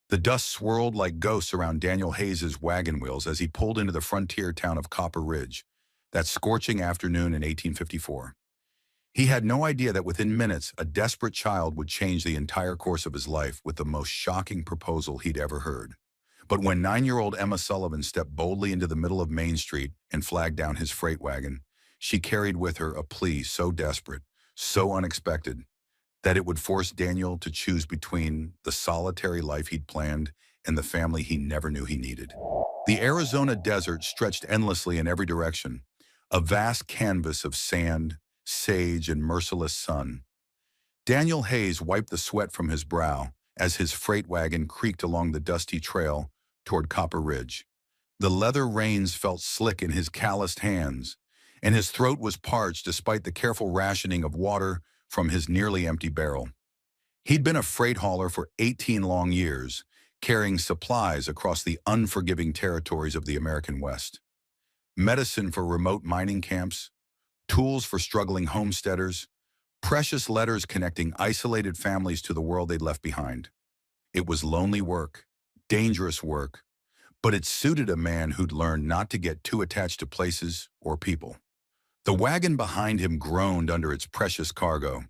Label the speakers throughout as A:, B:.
A: The dust swirled like ghosts around Daniel Hayes's wagon wheels as he pulled into the frontier town of Copper Ridge that scorching afternoon in 1854. He had no idea that within minutes, a desperate child would change the entire course of his life with the most shocking proposal he'd ever heard. But when 9-year-old Emma Sullivan stepped boldly into the middle of Main Street and flagged down his freight wagon, she carried with her a plea so desperate, so unexpected, that it would force Daniel to choose between the solitary life he'd planned and the family he never knew he needed. The Arizona desert stretched endlessly in every direction, a vast canvas of sand, sage, and merciless sun. Daniel Hayes wiped the sweat from his brow as his freight wagon creaked along the dusty trail toward Copper Ridge. The leather reins felt slick in his calloused hands, and his throat was parched despite the careful rationing of water from his nearly empty barrel. He'd been a freight hauler for 18 long years, carrying supplies across the unforgiving territories of the American West. Medicine for remote mining camps, tools for struggling homesteaders, precious letters connecting isolated families to the world they'd left behind. It was lonely work, dangerous work, but it suited a man who'd learned not to get too attached to places or people. The wagon behind him groaned under its precious cargo,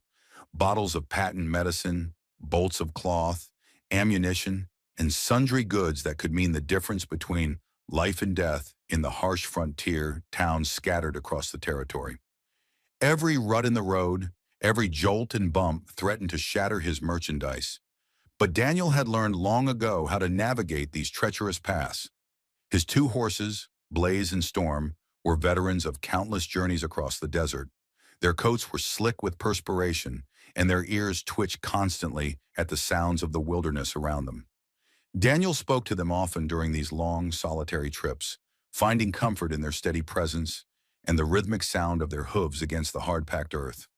A: bottles of patent medicine, bolts of cloth, ammunition, and sundry goods that could mean the difference between life and death in the harsh frontier towns scattered across the territory. Every rut in the road, every jolt and bump threatened to shatter his merchandise. But Daniel had learned long ago how to navigate these treacherous paths. His two horses, Blaze and Storm, were veterans of countless journeys across the desert. Their coats were slick with perspiration, and their ears twitched constantly at the sounds of the wilderness around them. Daniel spoke to them often during these long, solitary trips, finding comfort in their steady presence and the rhythmic sound of their hooves against the hard-packed earth.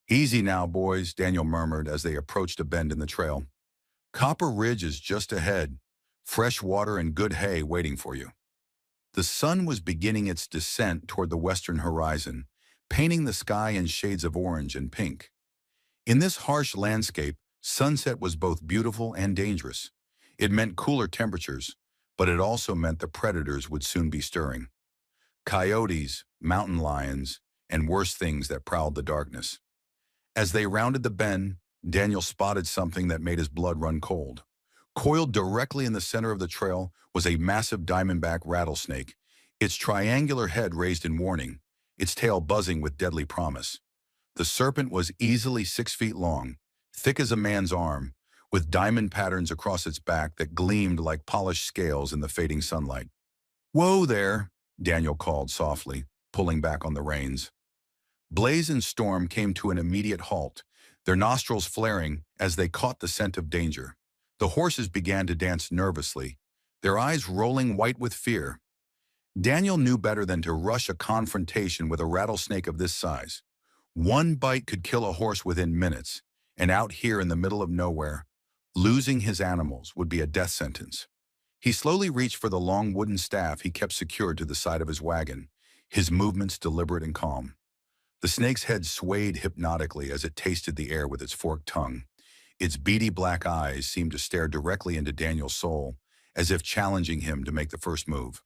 A: "Easy now, boys," Daniel murmured as they approached a bend in the trail. "Copper Ridge is just ahead. Fresh water and good hay waiting for you." The sun was beginning its descent toward the western horizon, painting the sky in shades of orange and pink. In this harsh landscape, sunset was both beautiful and dangerous. It meant cooler temperatures, but it also meant the predators would soon be stirring. Coyotes, mountain lions, and worse things that prowled the darkness. As they rounded the bend, Daniel spotted something that made his blood run cold. Coiled directly in the center of the trail was a massive diamondback rattlesnake, its triangular head raised in warning, its tail buzzing with deadly promise. The serpent was easily 6 feet long, thick as a man's arm, with diamond patterns across its back that gleamed like polished scales in the fading sunlight. "Whoa there," Daniel called softly, pulling back on the reins. Blaze and Storm came to an immediate halt, their nostrils flaring as they caught the scent of danger. The horses began to dance nervously, their eyes rolling white with fear. Daniel knew better than to rush a confrontation with a rattlesnake of this size. One bite could kill a horse within minutes, and out here in the middle of nowhere, losing his animals would be a death sentence. He slowly reached for the long wooden staff he kept secured to the side of his wagon, his movements deliberate and calm. The snake's head swayed hypnotically as it tasted the air with its forked tongue. Its beady black eyes seemed to stare directly into Daniel's soul, as if challenging him to make the first move.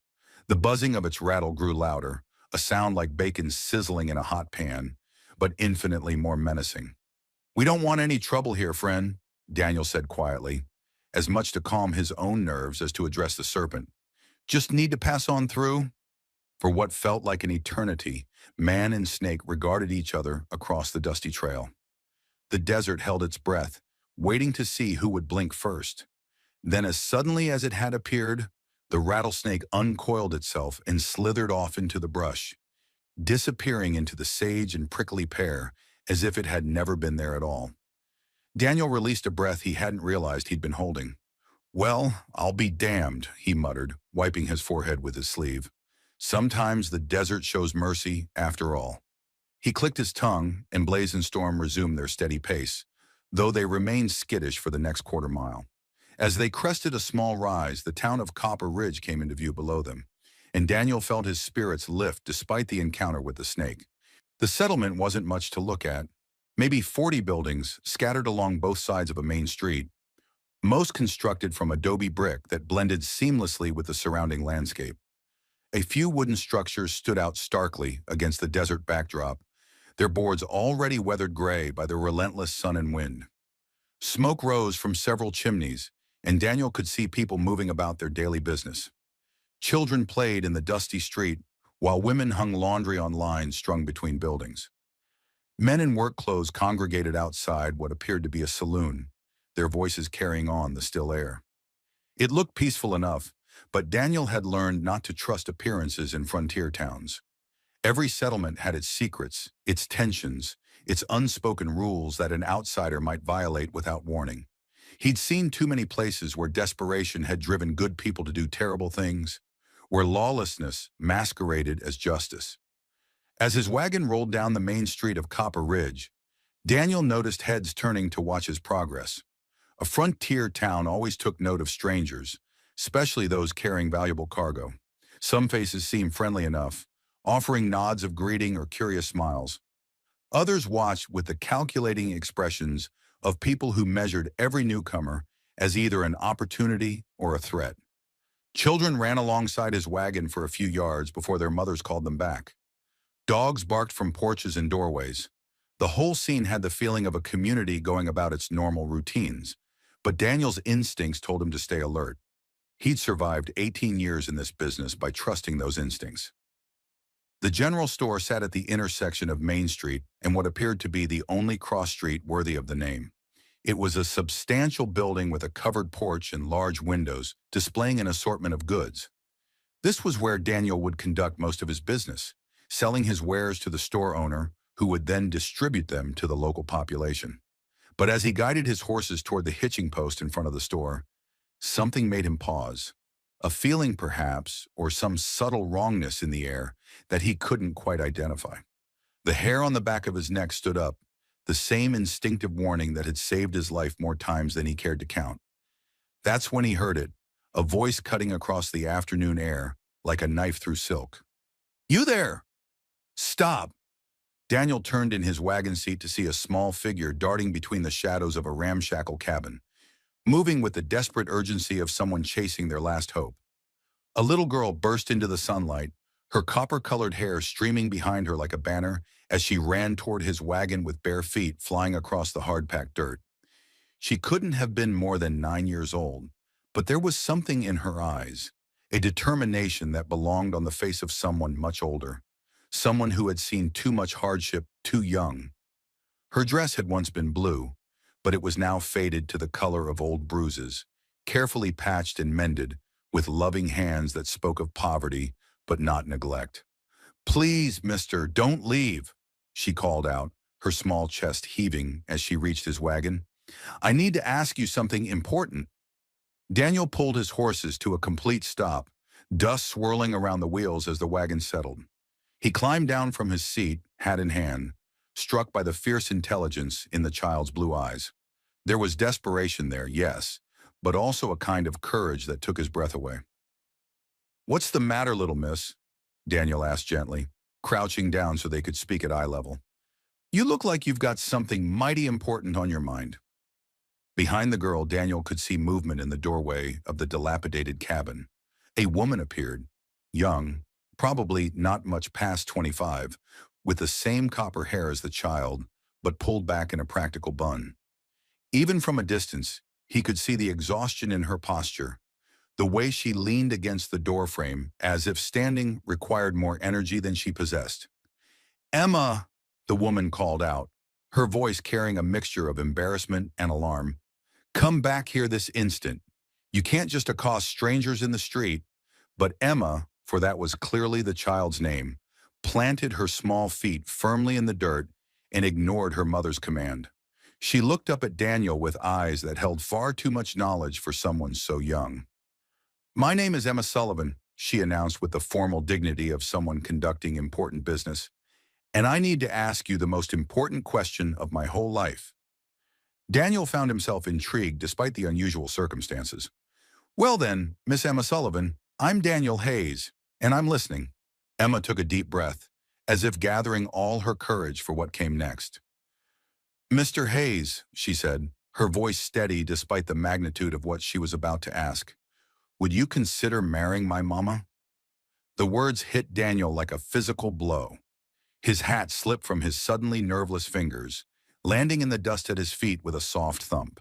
A: The buzzing of its rattle grew louder, a sound like bacon sizzling in a hot pan, but infinitely more menacing. "We don't want any trouble here, friend," Daniel said quietly, as much to calm his own nerves as to address the serpent. "Just need to pass on through?" For what felt like an eternity, man and snake regarded each other across the dusty trail. The desert held its breath, waiting to see who would blink first. Then as suddenly as it had appeared, the rattlesnake uncoiled itself and slithered off into the brush, disappearing into the sage and prickly pear as if it had never been there at all. Daniel released a breath he hadn't realized he'd been holding. "Well, I'll be damned," he muttered, wiping his forehead with his sleeve. "Sometimes the desert shows mercy after all." He clicked his tongue, and Blaze and Storm resumed their steady pace, though they remained skittish for the next quarter mile. As they crested a small rise, the town of Copper Ridge came into view below them, and Daniel felt his spirits lift despite the encounter with the snake. The settlement wasn't much to look at, maybe 40 buildings scattered along both sides of a main street. most constructed from adobe brick that blended seamlessly with the surrounding landscape. A few wooden structures stood out starkly against the desert backdrop, their boards already weathered gray by the relentless sun and wind. Smoke rose from several chimneys, and Daniel could see people moving about their daily business. Children played in the dusty street, while women hung laundry on lines strung between buildings. Men in work clothes congregated outside what appeared to be a saloon, their voices carrying on the still air. It looked peaceful enough, but Daniel had learned not to trust appearances in frontier towns. Every settlement had its secrets, its tensions, its unspoken rules that an outsider might violate without warning. He'd seen too many places where desperation had driven good people to do terrible things, where lawlessness masqueraded as justice. As his wagon rolled down the main street of Copper Ridge, Daniel noticed heads turning to watch his progress. A frontier town always took note of strangers, especially those carrying valuable cargo. Some faces seemed friendly enough, offering nods of greeting or curious smiles. Others watched with the calculating expressions of people who measured every newcomer as either an opportunity or a threat. Children ran alongside his wagon for a few yards before their mothers called them back. Dogs barked from porches and doorways. The whole scene had the feeling of a community going about its normal routines, but Daniel's instincts told him to stay alert. He'd survived 18 years in this business by trusting those instincts. The general store sat at the intersection of Main Street and what appeared to be the only cross street worthy of the name. It was a substantial building with a covered porch and large windows, displaying an assortment of goods. This was where Daniel would conduct most of his business, selling his wares to the store owner, who would then distribute them to the local population. But as he guided his horses toward the hitching post in front of the store, something made him pause. A feeling, perhaps, or some subtle wrongness in the air that he couldn't quite identify. The hair on the back of his neck stood up, the same instinctive warning that had saved his life more times than he cared to count. That's when he heard it, a voice cutting across the afternoon air like a knife through silk. "You there! Stop!" Daniel turned in his wagon seat to see a small figure darting between the shadows of a ramshackle cabin, moving with the desperate urgency of someone chasing their last hope. A little girl burst into the sunlight, her copper-colored hair streaming behind her like a banner as she ran toward his wagon with bare feet flying across the hard-packed dirt. She couldn't have been more than 9 years old, but there was something in her eyes, a determination that belonged on the face of someone much older, someone who had seen too much hardship too young. Her dress had once been blue, but it was now faded to the color of old bruises, carefully patched and mended, with loving hands that spoke of poverty but not neglect. "Please, mister, don't leave," she called out, her small chest heaving as she reached his wagon. "I need to ask you something important." Daniel pulled his horses to a complete stop, dust swirling around the wheels as the wagon settled. He climbed down from his seat, hat in hand, struck by the fierce intelligence in the child's blue eyes. There was desperation there, yes, but also a kind of courage that took his breath away. "What's the matter, little miss?" Daniel asked gently, crouching down so they could speak at eye level. "You look like you've got something mighty important on your mind." Behind the girl, Daniel could see movement in the doorway of the dilapidated cabin. A woman appeared, young, probably not much past 25, with the same copper hair as the child, but pulled back in a practical bun. Even from a distance, he could see the exhaustion in her posture, the way she leaned against the doorframe as if standing required more energy than she possessed. "Emma," the woman called out, her voice carrying a mixture of embarrassment and alarm. "Come back here this instant. You can't just accost strangers in the street." But Emma, for that was clearly the child's name, planted her small feet firmly in the dirt and ignored her mother's command. She looked up at Daniel with eyes that held far too much knowledge for someone so young. "My name is Emma Sullivan," she announced with the formal dignity of someone conducting important business, "and I need to ask you the most important question of my whole life." Daniel found himself intrigued despite the unusual circumstances. "Well then, Miss Emma Sullivan, I'm Daniel Hayes, and I'm listening." Emma took a deep breath, as if gathering all her courage for what came next. "Mr. Hayes," she said, her voice steady despite the magnitude of what she was about to ask. "Would you consider marrying my mama?" The words hit Daniel like a physical blow. His hat slipped from his suddenly nerveless fingers, landing in the dust at his feet with a soft thump.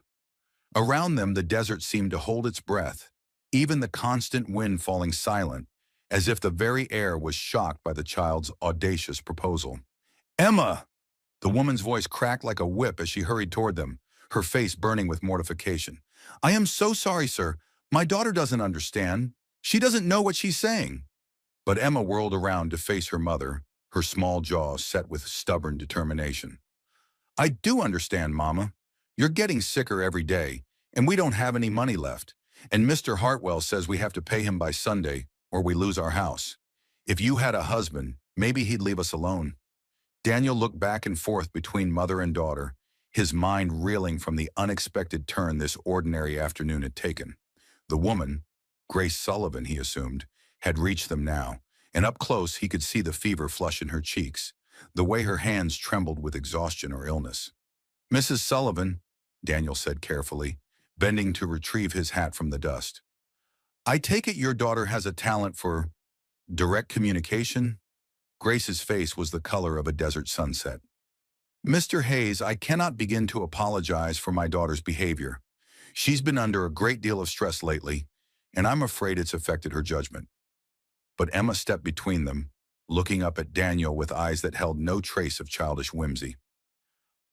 A: Around them, the desert seemed to hold its breath, even the constant wind falling silent, as if the very air was shocked by the child's audacious proposal. "Emma!" The woman's voice cracked like a whip as she hurried toward them, her face burning with mortification. "I am so sorry, sir. My daughter doesn't understand. She doesn't know what she's saying." But Emma whirled around to face her mother, her small jaws set with stubborn determination. "I do understand, Mama. You're getting sicker every day, and we don't have any money left. And Mr. Hartwell says we have to pay him by Sunday, or we lose our house. If you had a husband, maybe he'd leave us alone." Daniel looked back and forth between mother and daughter, his mind reeling from the unexpected turn this ordinary afternoon had taken. The woman, Grace Sullivan, he assumed, had reached them now, and up close he could see the fever flush in her cheeks, the way her hands trembled with exhaustion or illness. "Mrs. Sullivan," Daniel said carefully, bending to retrieve his hat from the dust. "I take it your daughter has a talent for direct communication?" Grace's face was the color of a desert sunset. "Mr. Hayes, I cannot begin to apologize for my daughter's behavior. She's been under a great deal of stress lately, and I'm afraid it's affected her judgment." But Emma stepped between them, looking up at Daniel with eyes that held no trace of childish whimsy.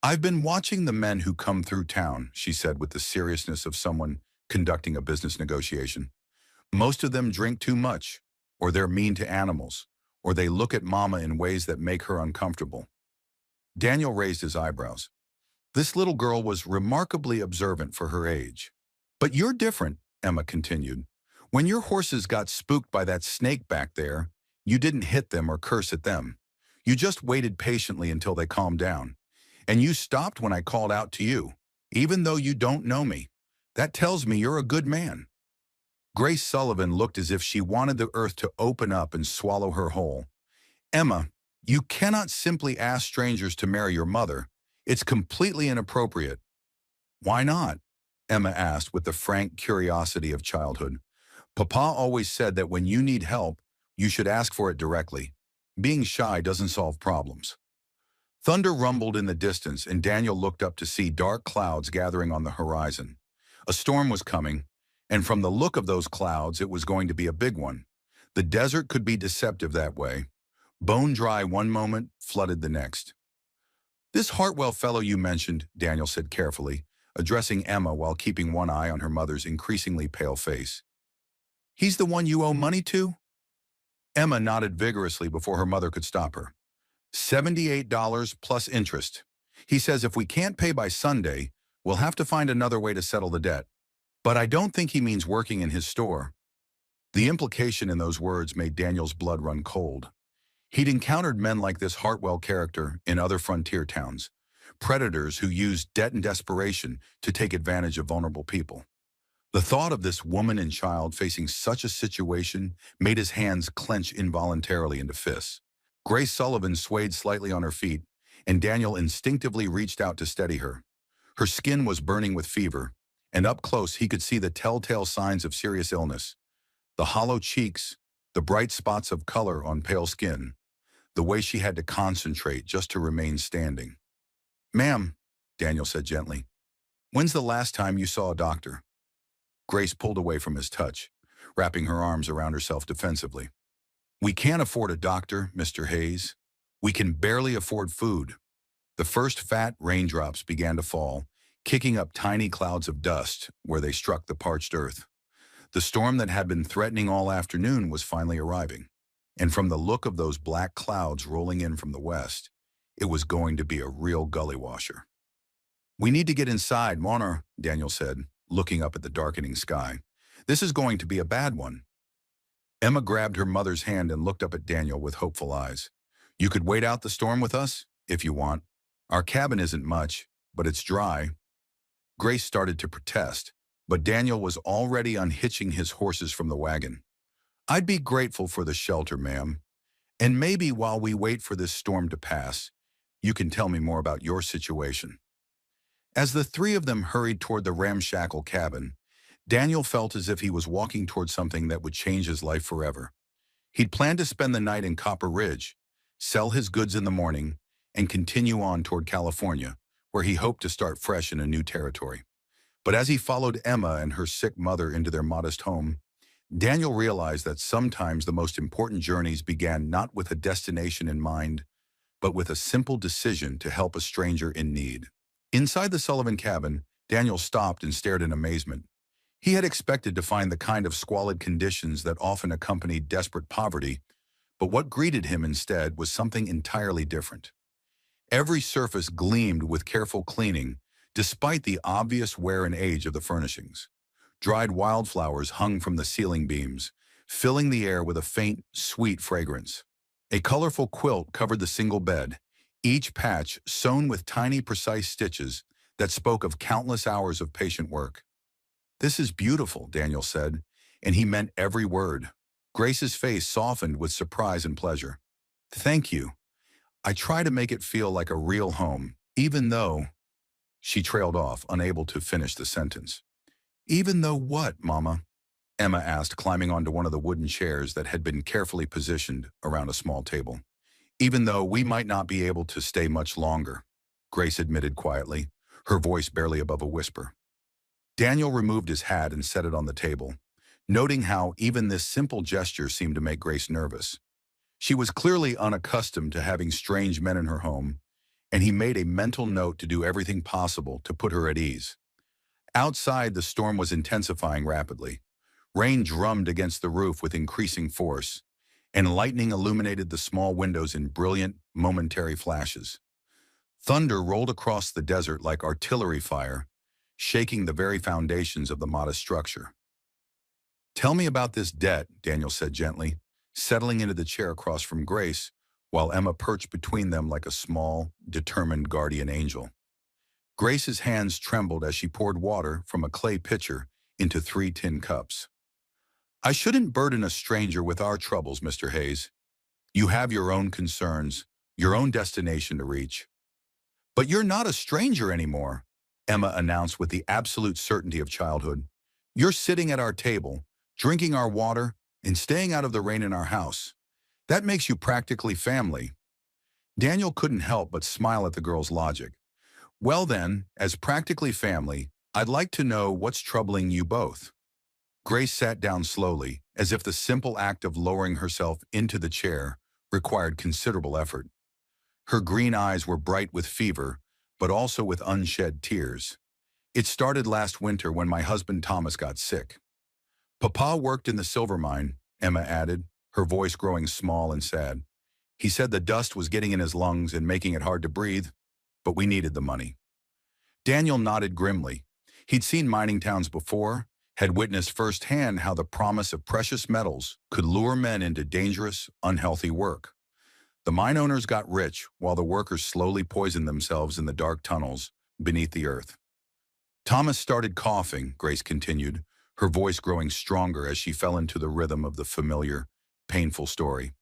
A: "I've been watching the men who come through town," she said with the seriousness of someone conducting a business negotiation. "Most of them drink too much, or they're mean to animals, or they look at Mama in ways that make her uncomfortable." Daniel raised his eyebrows. This little girl was remarkably observant for her age. "But you're different," Emma continued. "When your horses got spooked by that snake back there, you didn't hit them or curse at them. You just waited patiently until they calmed down. And you stopped when I called out to you, even though you don't know me. That tells me you're a good man." Grace Sullivan looked as if she wanted the earth to open up and swallow her whole. "Emma, you cannot simply ask strangers to marry your mother. It's completely inappropriate." "Why not?" Emma asked with the frank curiosity of childhood. "Papa always said that when you need help, you should ask for it directly. Being shy doesn't solve problems." Thunder rumbled in the distance, and Daniel looked up to see dark clouds gathering on the horizon. A storm was coming, and from the look of those clouds, it was going to be a big one. The desert could be deceptive that way. Bone dry one moment, flooded the next. "This Hartwell fellow you mentioned," Daniel said carefully, addressing Emma while keeping one eye on her mother's increasingly pale face. "He's the one you owe money to?" Emma nodded vigorously before her mother could stop her. $78 plus interest. He says if we can't pay by Sunday, we'll have to find another way to settle the debt. But I don't think he means working in his store." The implication in those words made Daniel's blood run cold. He'd encountered men like this Hartwell character in other frontier towns, predators who used debt and desperation to take advantage of vulnerable people. The thought of this woman and child facing such a situation made his hands clench involuntarily into fists. Grace Sullivan swayed slightly on her feet, and Daniel instinctively reached out to steady her. Her skin was burning with fever, and up close he could see the telltale signs of serious illness. The hollow cheeks, the bright spots of color on pale skin, the way she had to concentrate just to remain standing. "Ma'am," Daniel said gently, "when's the last time you saw a doctor?" Grace pulled away from his touch, wrapping her arms around herself defensively. "We can't afford a doctor, Mr. Hayes. We can barely afford food." The first fat raindrops began to fall, kicking up tiny clouds of dust where they struck the parched earth. The storm that had been threatening all afternoon was finally arriving, and from the look of those black clouds rolling in from the west, it was going to be a real gully washer. "We need to get inside, Warner," Daniel said, looking up at the darkening sky. "This is going to be a bad one." Emma grabbed her mother's hand and looked up at Daniel with hopeful eyes. "You could wait out the storm with us, if you want. Our cabin isn't much, but it's dry." Grace started to protest, but Daniel was already unhitching his horses from the wagon. "I'd be grateful for the shelter, ma'am. And maybe while we wait for this storm to pass, you can tell me more about your situation." As the three of them hurried toward the ramshackle cabin, Daniel felt as if he was walking toward something that would change his life forever. He'd planned to spend the night in Copper Ridge, sell his goods in the morning, and continue on toward California, where he hoped to start fresh in a new territory. But as he followed Emma and her sick mother into their modest home, Daniel realized that sometimes the most important journeys began not with a destination in mind, but with a simple decision to help a stranger in need. Inside the Sullivan cabin, Daniel stopped and stared in amazement. He had expected to find the kind of squalid conditions that often accompany desperate poverty, but what greeted him instead was something entirely different. Every surface gleamed with careful cleaning, despite the obvious wear and age of the furnishings. Dried wildflowers hung from the ceiling beams, filling the air with a faint, sweet fragrance. A colorful quilt covered the single bed, each patch sewn with tiny, precise stitches that spoke of countless hours of patient work. "This is beautiful," Daniel said, and he meant every word. Grace's face softened with surprise and pleasure. "Thank you. I try to make it feel like a real home, even though—" She trailed off, unable to finish the sentence. "Even though what, Mama?" Emma asked, climbing onto one of the wooden chairs that had been carefully positioned around a small table. "Even though we might not be able to stay much longer," Grace admitted quietly, her voice barely above a whisper. Daniel removed his hat and set it on the table, noting how even this simple gesture seemed to make Grace nervous. She was clearly unaccustomed to having strange men in her home, and he made a mental note to do everything possible to put her at ease. Outside, the storm was intensifying rapidly. Rain drummed against the roof with increasing force, and lightning illuminated the small windows in brilliant, momentary flashes. Thunder rolled across the desert like artillery fire, shaking the very foundations of the modest structure. "Tell me about this debt," Daniel said gently, settling into the chair across from Grace, while Emma perched between them like a small, determined guardian angel. Grace's hands trembled as she poured water from a clay pitcher into 3 tin cups. "I shouldn't burden a stranger with our troubles, Mr. Hayes. You have your own concerns, your own destination to reach." "But you're not a stranger anymore," Emma announced with the absolute certainty of childhood. "You're sitting at our table, drinking our water, and staying out of the rain in our house. That makes you practically family." Daniel couldn't help but smile at the girl's logic. "Well then, as practically family, I'd like to know what's troubling you both." Grace sat down slowly, as if the simple act of lowering herself into the chair required considerable effort. Her green eyes were bright with fever, but also with unshed tears. "It started last winter when my husband Thomas got sick." "Papa worked in the silver mine," Emma added, her voice growing small and sad. "He said the dust was getting in his lungs and making it hard to breathe, but we needed the money." Daniel nodded grimly. He'd seen mining towns before, had witnessed firsthand how the promise of precious metals could lure men into dangerous, unhealthy work. The mine owners got rich while the workers slowly poisoned themselves in the dark tunnels beneath the earth. "Thomas started coughing," Grace continued, her voice growing stronger as she fell into the rhythm of the familiar, painful story.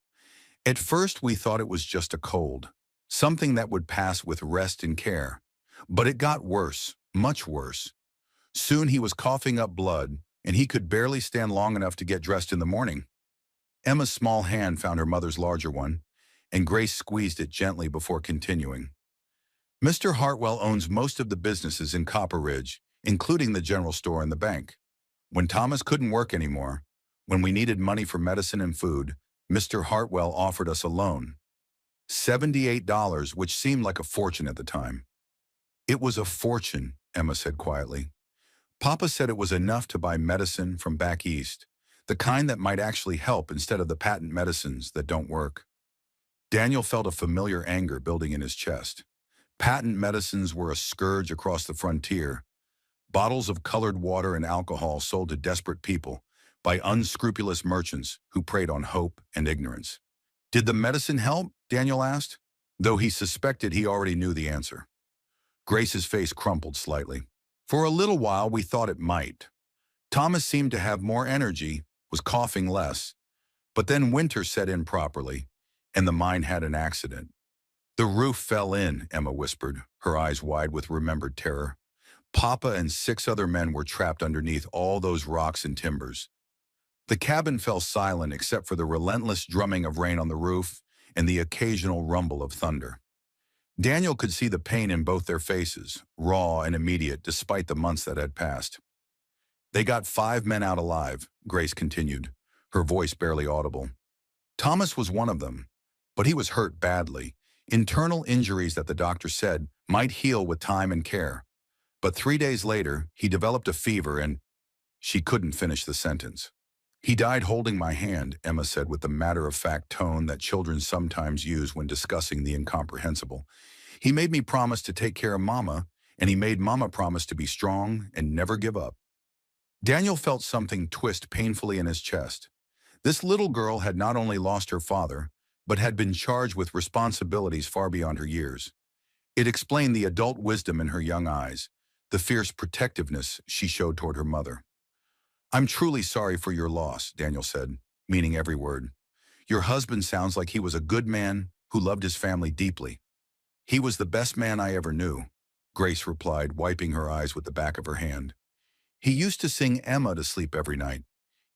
A: "At first we thought it was just a cold, something that would pass with rest and care. But it got worse, much worse. Soon he was coughing up blood, and he could barely stand long enough to get dressed in the morning." Emma's small hand found her mother's larger one, and Grace squeezed it gently before continuing. "Mr. Hartwell owns most of the businesses in Copper Ridge, including the general store and the bank. When Thomas couldn't work anymore, when we needed money for medicine and food, Mr. Hartwell offered us a loan. $78, which seemed like a fortune at the time." "It was a fortune," Emma said quietly. "Papa said it was enough to buy medicine from back east, the kind that might actually help instead of the patent medicines that don't work." Daniel felt a familiar anger building in his chest. Patent medicines were a scourge across the frontier, bottles of colored water and alcohol sold to desperate people by unscrupulous merchants who preyed on hope and ignorance. "Did the medicine help?" Daniel asked, though he suspected he already knew the answer. Grace's face crumpled slightly. "For a little while we thought it might. Thomas seemed to have more energy, was coughing less, but then winter set in properly, and the mine had an accident." "The roof fell in," Emma whispered, her eyes wide with remembered terror. Papa and 6 other men were trapped underneath all those rocks and timbers. The cabin fell silent except for the relentless drumming of rain on the roof and the occasional rumble of thunder. Daniel could see the pain in both their faces, raw and immediate despite the months that had passed. They got 5 men out alive, Grace continued, her voice barely audible. Thomas was one of them, but he was hurt badly, internal injuries that the doctor said might heal with time and care. But 3 days later, he developed a fever and she couldn't finish the sentence. He died holding my hand, Emma said with the matter-of-fact tone that children sometimes use when discussing the incomprehensible. He made me promise to take care of Mama, and he made Mama promise to be strong and never give up. Daniel felt something twist painfully in his chest. This little girl had not only lost her father, but had been charged with responsibilities far beyond her years. It explained the adult wisdom in her young eyes, the fierce protectiveness she showed toward her mother. "I'm truly sorry for your loss," Daniel said, meaning every word. "Your husband sounds like he was a good man who loved his family deeply." "He was the best man I ever knew," Grace replied, wiping her eyes with the back of her hand. "He used to sing Emma to sleep every night,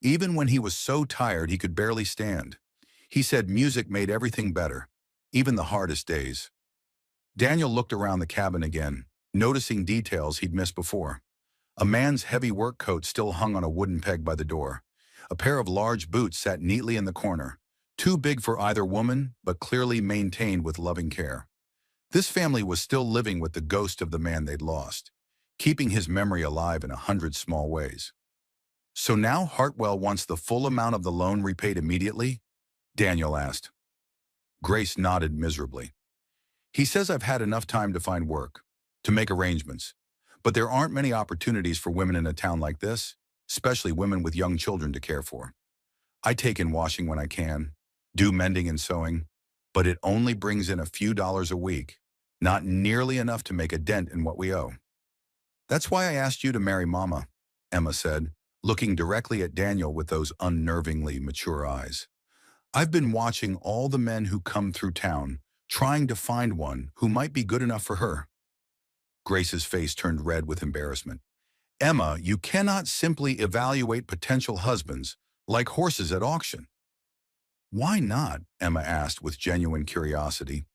A: even when he was so tired he could barely stand. He said music made everything better, even the hardest days." Daniel looked around the cabin again, noticing details he'd missed before. A man's heavy work coat still hung on a wooden peg by the door. A pair of large boots sat neatly in the corner, too big for either woman, but clearly maintained with loving care. This family was still living with the ghost of the man they'd lost, keeping his memory alive in 100 small ways. "So now Hartwell wants the full amount of the loan repaid immediately?" Daniel asked. Grace nodded miserably. "He says I've had enough time to find work, to make arrangements. But there aren't many opportunities for women in a town like this, especially women with young children to care for. I take in washing when I can, do mending and sewing, but it only brings in a few dollars a week, not nearly enough to make a dent in what we owe." "That's why I asked you to marry Mama," Emma said, looking directly at Daniel with those unnervingly mature eyes. "I've been watching all the men who come through town, trying to find one who might be good enough for her." Grace's face turned red with embarrassment. "Emma, you cannot simply evaluate potential husbands like horses at auction." "Why not?" Emma asked with genuine curiosity.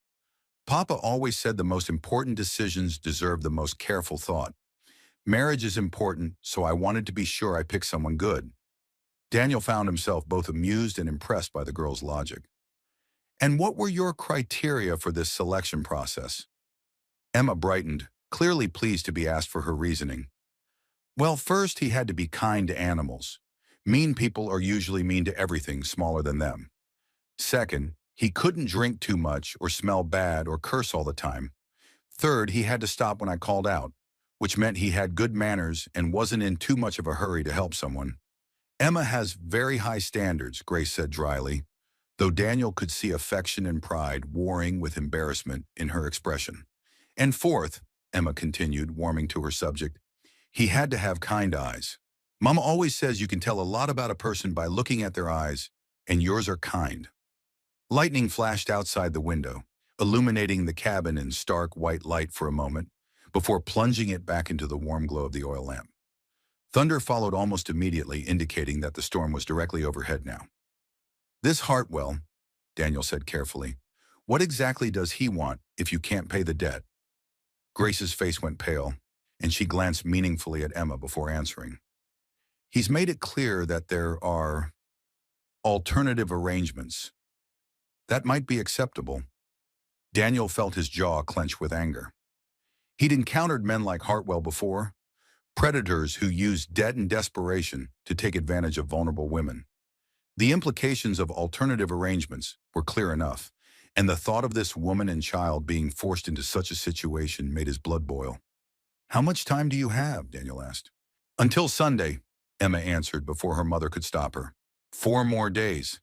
A: "Papa always said the most important decisions deserve the most careful thought. Marriage is important, so I wanted to be sure I picked someone good." Daniel found himself both amused and impressed by the girl's logic. "And what were your criteria for this selection process?" Emma brightened, clearly pleased to be asked for her reasoning. "Well, first he had to be kind to animals. Mean people are usually mean to everything smaller than them. Second, he couldn't drink too much or smell bad or curse all the time. Third, he had to stop when I called out, which meant he had good manners and wasn't in too much of a hurry to help someone." "Emma has very high standards," Grace said dryly, though Daniel could see affection and pride warring with embarrassment in her expression. "And fourth," Emma continued, warming to her subject, "he had to have kind eyes. Mama always says you can tell a lot about a person by looking at their eyes, and yours are kind." Lightning flashed outside the window, illuminating the cabin in stark white light for a moment, before plunging it back into the warm glow of the oil lamp. Thunder followed almost immediately, indicating that the storm was directly overhead now. "This Hartwell," Daniel said carefully, "what exactly does he want if you can't pay the debt?" Grace's face went pale, and she glanced meaningfully at Emma before answering. "He's made it clear that there are alternative arrangements. That might be acceptable." Daniel felt his jaw clench with anger. He'd encountered men like Hartwell before, predators who used debt and desperation to take advantage of vulnerable women. The implications of alternative arrangements were clear enough, and the thought of this woman and child being forced into such a situation made his blood boil. "How much time do you have?" Daniel asked. "Until Sunday," Emma answered before her mother could stop her. 4 more days."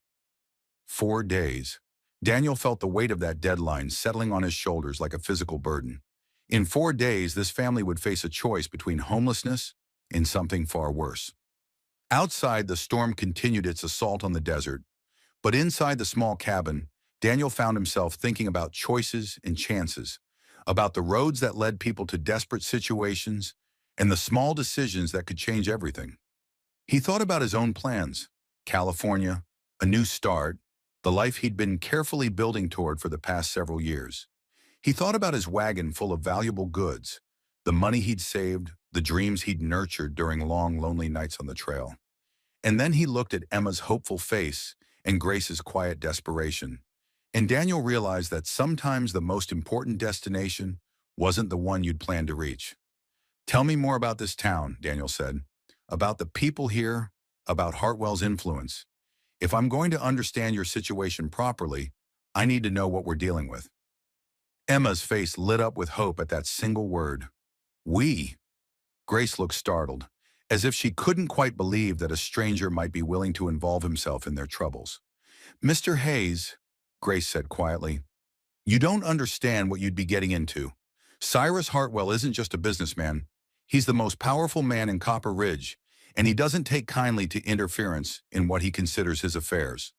A: 4 days. Daniel felt the weight of that deadline settling on his shoulders like a physical burden. In 4 days, this family would face a choice between homelessness and something far worse. Outside, the storm continued its assault on the desert, but inside the small cabin, Daniel found himself thinking about choices and chances, about the roads that led people to desperate situations and the small decisions that could change everything. He thought about his own plans: California, a new start, the life he'd been carefully building toward for the past several years. He thought about his wagon full of valuable goods, the money he'd saved, the dreams he'd nurtured during long, lonely nights on the trail. And then he looked at Emma's hopeful face and Grace's quiet desperation. And Daniel realized that sometimes the most important destination wasn't the one you'd planned to reach. "Tell me more about this town," Daniel said. "About the people here, about Hartwell's influence. If I'm going to understand your situation properly, I need to know what we're dealing with." Emma's face lit up with hope at that single word. "We?" Grace looked startled, as if she couldn't quite believe that a stranger might be willing to involve himself in their troubles. "Mr. Hayes," Grace said quietly, "you don't understand what you'd be getting into. Cyrus Hartwell isn't just a businessman. He's the most powerful man in Copper Ridge, and he doesn't take kindly to interference in what he considers his affairs."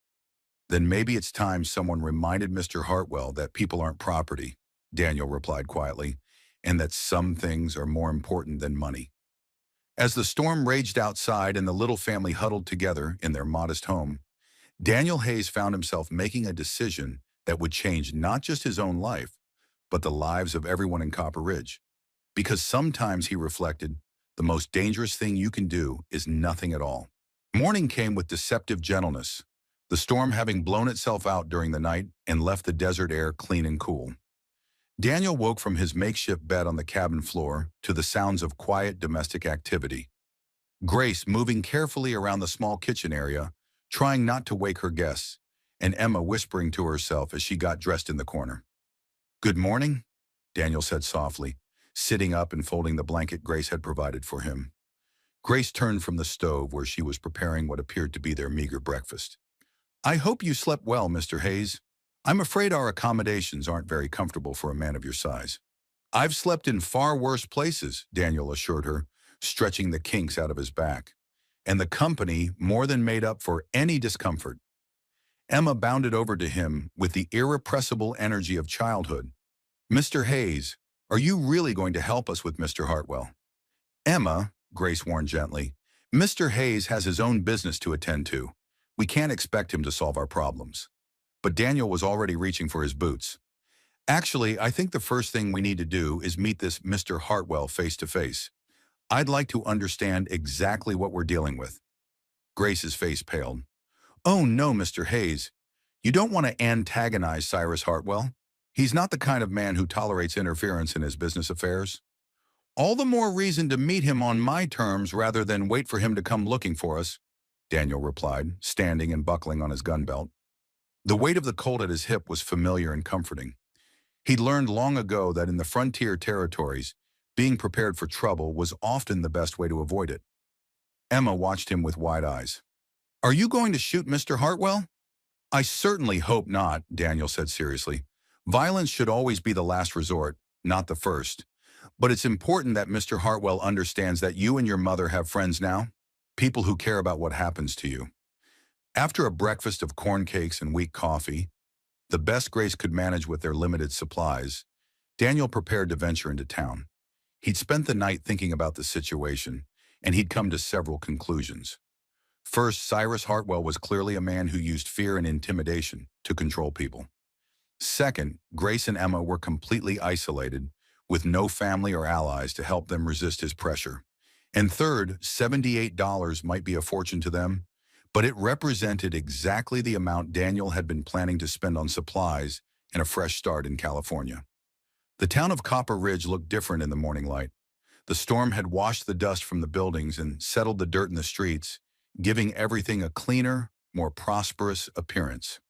A: "Then maybe it's time someone reminded Mr. Hartwell that people aren't property," Daniel replied quietly, "and that some things are more important than money." As the storm raged outside and the little family huddled together in their modest home, Daniel Hayes found himself making a decision that would change not just his own life, but the lives of everyone in Copper Ridge. Because sometimes, he reflected, the most dangerous thing you can do is nothing at all. Morning came with deceptive gentleness, the storm having blown itself out during the night and left the desert air clean and cool. Daniel woke from his makeshift bed on the cabin floor to the sounds of quiet domestic activity. Grace moving carefully around the small kitchen area, trying not to wake her guests, and Emma whispering to herself as she got dressed in the corner. "Good morning," Daniel said softly, sitting up and folding the blanket Grace had provided for him. Grace turned from the stove where she was preparing what appeared to be their meager breakfast. "I hope you slept well, Mr. Hayes. I'm afraid our accommodations aren't very comfortable for a man of your size." "I've slept in far worse places," Daniel assured her, stretching the kinks out of his back. "And the company more than made up for any discomfort." Emma bounded over to him with the irrepressible energy of childhood. "Mr. Hayes, are you really going to help us with Mr. Hartwell?" "Emma," Grace warned gently, "Mr. Hayes has his own business to attend to. We can't expect him to solve our problems." But Daniel was already reaching for his boots. "Actually, I think the first thing we need to do is meet this Mr. Hartwell face to face. I'd like to understand exactly what we're dealing with." Grace's face paled. "Oh no, Mr. Hayes. You don't want to antagonize Cyrus Hartwell. He's not the kind of man who tolerates interference in his business affairs." "All the more reason to meet him on my terms rather than wait for him to come looking for us," Daniel replied, standing and buckling on his gun belt. The weight of the Colt at his hip was familiar and comforting. He'd learned long ago that in the frontier territories, being prepared for trouble was often the best way to avoid it. Emma watched him with wide eyes. "Are you going to shoot Mr. Hartwell?" "I certainly hope not," Daniel said seriously. "Violence should always be the last resort, not the first. But it's important that Mr. Hartwell understands that you and your mother have friends now, people who care about what happens to you." After a breakfast of corn cakes and weak coffee, the best Grace could manage with their limited supplies, Daniel prepared to venture into town. He'd spent the night thinking about the situation, and he'd come to several conclusions. First, Cyrus Hartwell was clearly a man who used fear and intimidation to control people. Second, Grace and Emma were completely isolated, with no family or allies to help them resist his pressure. And third, $78 might be a fortune to them, but it represented exactly the amount Daniel had been planning to spend on supplies and a fresh start in California. The town of Copper Ridge looked different in the morning light. The storm had washed the dust from the buildings and settled the dirt in the streets, giving everything a cleaner, more prosperous appearance.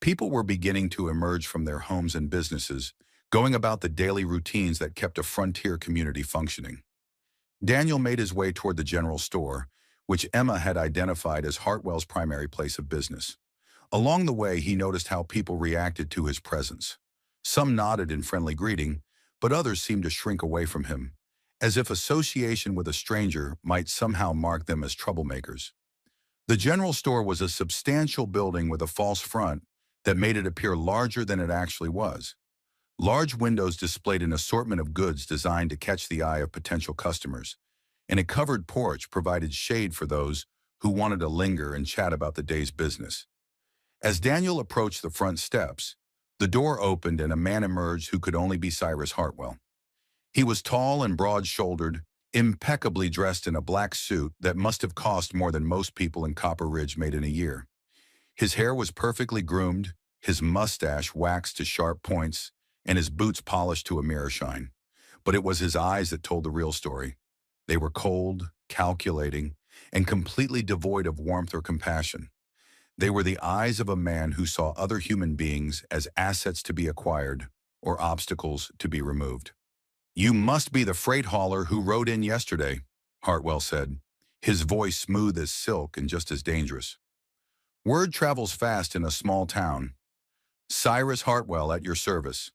A: People were beginning to emerge from their homes and businesses, going about the daily routines that kept a frontier community functioning. Daniel made his way toward the general store, which Emma had identified as Hartwell's primary place of business. Along the way, he noticed how people reacted to his presence. Some nodded in friendly greeting, but others seemed to shrink away from him, as if association with a stranger might somehow mark them as troublemakers. The general store was a substantial building with a false front that made it appear larger than it actually was. Large windows displayed an assortment of goods designed to catch the eye of potential customers, and a covered porch provided shade for those who wanted to linger and chat about the day's business. As Daniel approached the front steps, the door opened and a man emerged who could only be Cyrus Hartwell. He was tall and broad-shouldered, impeccably dressed in a black suit that must have cost more than most people in Copper Ridge made in a year. His hair was perfectly groomed, his mustache waxed to sharp points, and his boots polished to a mirror shine. But it was his eyes that told the real story. They were cold, calculating, and completely devoid of warmth or compassion. They were the eyes of a man who saw other human beings as assets to be acquired or obstacles to be removed. "You must be the freight hauler who rode in yesterday," Hartwell said, his voice smooth as silk and just as dangerous. "Word travels fast in a small town. Cyrus Hartwell at your service."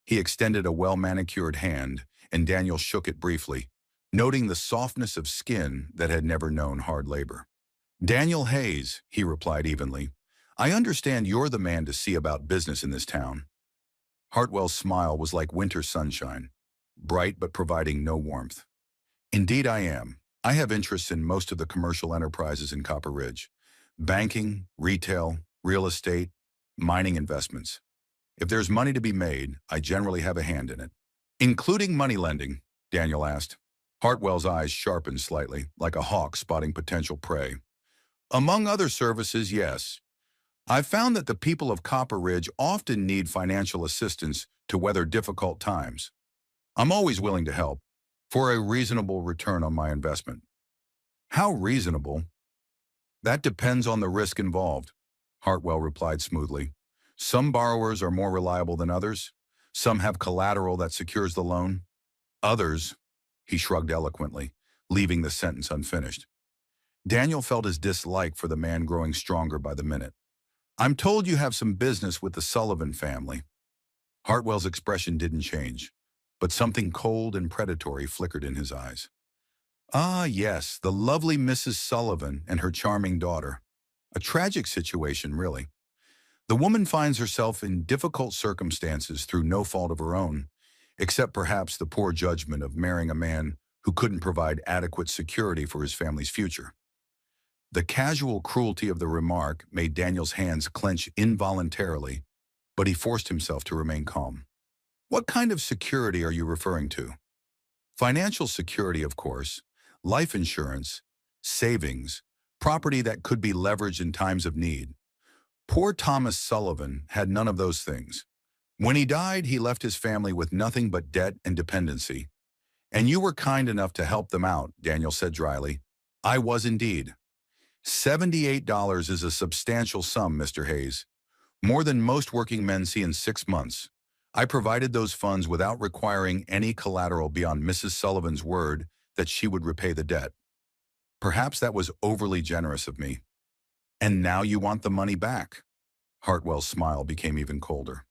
A: He extended a well-manicured hand, and Daniel shook it briefly, noting the softness of skin that had never known hard labor. "Daniel Hayes," he replied evenly. "I understand you're the man to see about business in this town." Hartwell's smile was like winter sunshine, bright but providing no warmth. "Indeed I am. I have interests in most of the commercial enterprises in Copper Ridge. Banking, retail, real estate, mining investments. If there's money to be made, I generally have a hand in it." "Including money lending?" Daniel asked. Hartwell's eyes sharpened slightly, like a hawk spotting potential prey. "Among other services, yes. I've found that the people of Copper Ridge often need financial assistance to weather difficult times. I'm always willing to help, for a reasonable return on my investment." "How reasonable?" "That depends on the risk involved," Hartwell replied smoothly. "Some borrowers are more reliable than others. Some have collateral that secures the loan. Others," he shrugged eloquently, leaving the sentence unfinished. Daniel felt his dislike for the man growing stronger by the minute. "I'm told you have some business with the Sullivan family." Hartwell's expression didn't change, but something cold and predatory flickered in his eyes. "Ah, yes, the lovely Mrs. Sullivan and her charming daughter. A tragic situation, really. The woman finds herself in difficult circumstances through no fault of her own, except perhaps the poor judgment of marrying a man who couldn't provide adequate security for his family's future." The casual cruelty of the remark made Daniel's hands clench involuntarily, but he forced himself to remain calm. "What kind of security are you referring to?" "Financial security, of course. Life insurance, savings, property that could be leveraged in times of need. Poor Thomas Sullivan had none of those things. When he died, he left his family with nothing but debt and dependency. And you were kind enough to help them out," Daniel said dryly. "I was indeed." $78 is a substantial sum, Mr. Hayes. More than most working men see in 6 months. I provided those funds without requiring any collateral beyond Mrs. Sullivan's word that she would repay the debt. Perhaps that was overly generous of me. "And now you want the money back?" Hartwell's smile became even colder.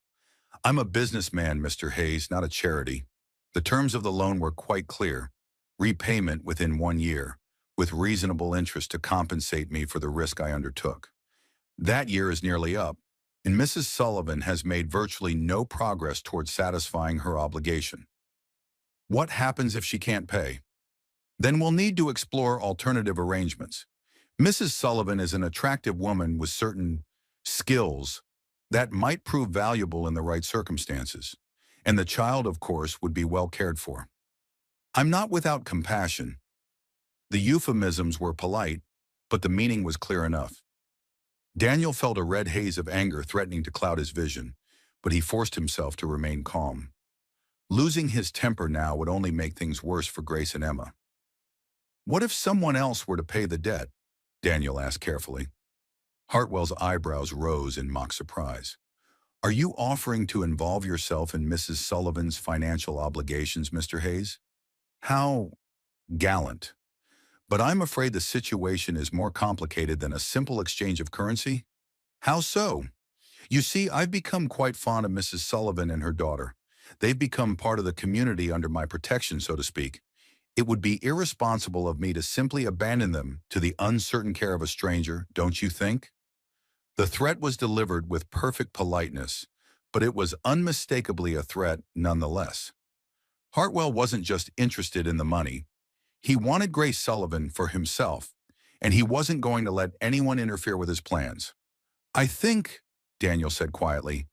A: "I'm a businessman, Mr. Hayes, not a charity. The terms of the loan were quite clear. Repayment within 1 year, with reasonable interest to compensate me for the risk I undertook. That year is nearly up, and Mrs. Sullivan has made virtually no progress towards satisfying her obligation. What happens if she can't pay? Then we'll need to explore alternative arrangements. Mrs. Sullivan is an attractive woman with certain skills that might prove valuable in the right circumstances, and the child, of course, would be well cared for. I'm not without compassion." The euphemisms were polite, but the meaning was clear enough. Daniel felt a red haze of anger threatening to cloud his vision, but he forced himself to remain calm. Losing his temper now would only make things worse for Grace and Emma. "What if someone else were to pay the debt?" Daniel asked carefully. Hartwell's eyebrows rose in mock surprise. "Are you offering to involve yourself in Mrs. Sullivan's financial obligations, Mr. Hayes? How gallant. But I'm afraid the situation is more complicated than a simple exchange of currency." "How so?" "You see, I've become quite fond of Mrs. Sullivan and her daughter. They've become part of the community under my protection, so to speak. It would be irresponsible of me to simply abandon them to the uncertain care of a stranger, don't you think?" The threat was delivered with perfect politeness, but it was unmistakably a threat nonetheless. Hartwell wasn't just interested in the money. He wanted Grace Sullivan for himself, and he wasn't going to let anyone interfere with his plans. "I think," Daniel said quietly,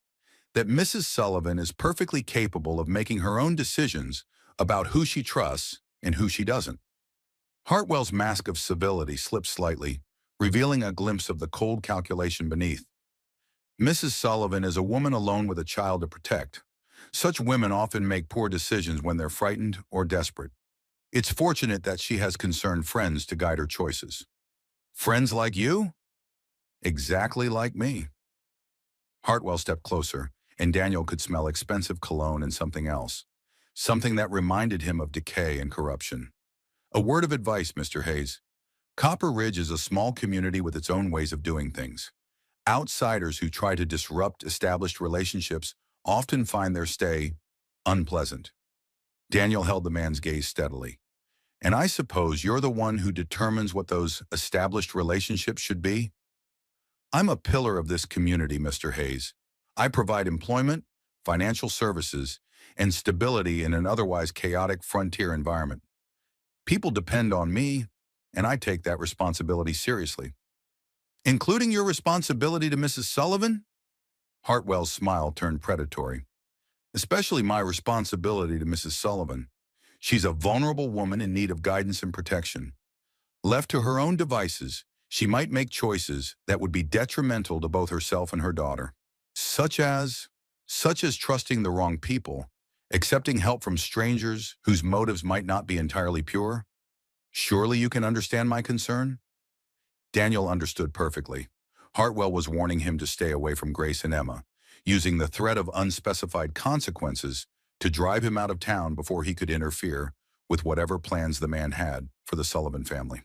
A: "that Mrs. Sullivan is perfectly capable of making her own decisions about who she trusts and who she doesn't." Hartwell's mask of civility slipped slightly, revealing a glimpse of the cold calculation beneath. "Mrs. Sullivan is a woman alone with a child to protect. Such women often make poor decisions when they're frightened or desperate. It's fortunate that she has concerned friends to guide her choices." "Friends like you?" "Exactly like me." Hartwell stepped closer, and Daniel could smell expensive cologne and something else, something that reminded him of decay and corruption. "A word of advice, Mr. Hayes. Copper Ridge is a small community with its own ways of doing things. Outsiders who try to disrupt established relationships often find their stay unpleasant." Daniel held the man's gaze steadily. "And I suppose you're the one who determines what those established relationships should be?" "I'm a pillar of this community, Mr. Hayes. I provide employment, financial services, and stability in an otherwise chaotic frontier environment. People depend on me, and I take that responsibility seriously." "Including your responsibility to Mrs. Sullivan?" Hartwell's smile turned predatory. "Especially my responsibility to Mrs. Sullivan. She's a vulnerable woman in need of guidance and protection. Left to her own devices, she might make choices that would be detrimental to both herself and her daughter. Such as, such as trusting the wrong people, accepting help from strangers whose motives might not be entirely pure. Surely you can understand my concern?" Daniel understood perfectly. Hartwell was warning him to stay away from Grace and Emma, using the threat of unspecified consequences to drive him out of town before he could interfere with whatever plans the man had for the Sullivan family.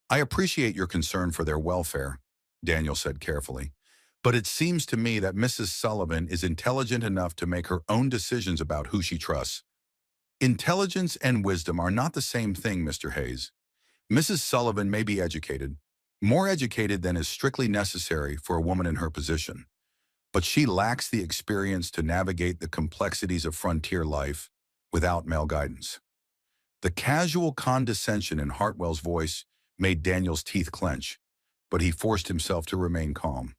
A: "I appreciate your concern for their welfare," Daniel said carefully, "but it seems to me that Mrs. Sullivan is intelligent enough to make her own decisions about who she trusts." "Intelligence and wisdom are not the same thing, Mr. Hayes. Mrs. Sullivan may be educated, more educated than is strictly necessary for a woman in her position, but she lacks the experience to navigate the complexities of frontier life without male guidance." The casual condescension in Hartwell's voice made Daniel's teeth clench, but he forced himself to remain calm.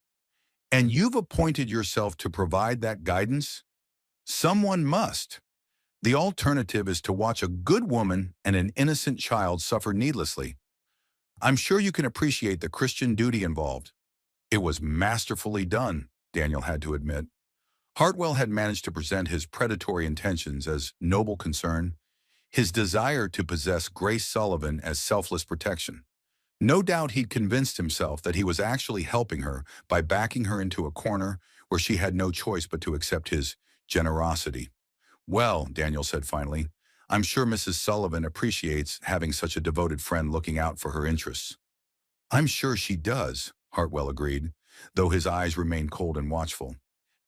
A: "And you've appointed yourself to provide that guidance? Someone must. The alternative is to watch a good woman and an innocent child suffer needlessly. I'm sure you can appreciate the Christian duty involved." "It was masterfully done," Daniel had to admit. Hartwell had managed to present his predatory intentions as noble concern, his desire to possess Grace Sullivan as selfless protection. No doubt he'd convinced himself that he was actually helping her by backing her into a corner where she had no choice but to accept his generosity. "Well," Daniel said finally, "I'm sure Mrs. Sullivan appreciates having such a devoted friend looking out for her interests." "I'm sure she does," Hartwell agreed, though his eyes remained cold and watchful.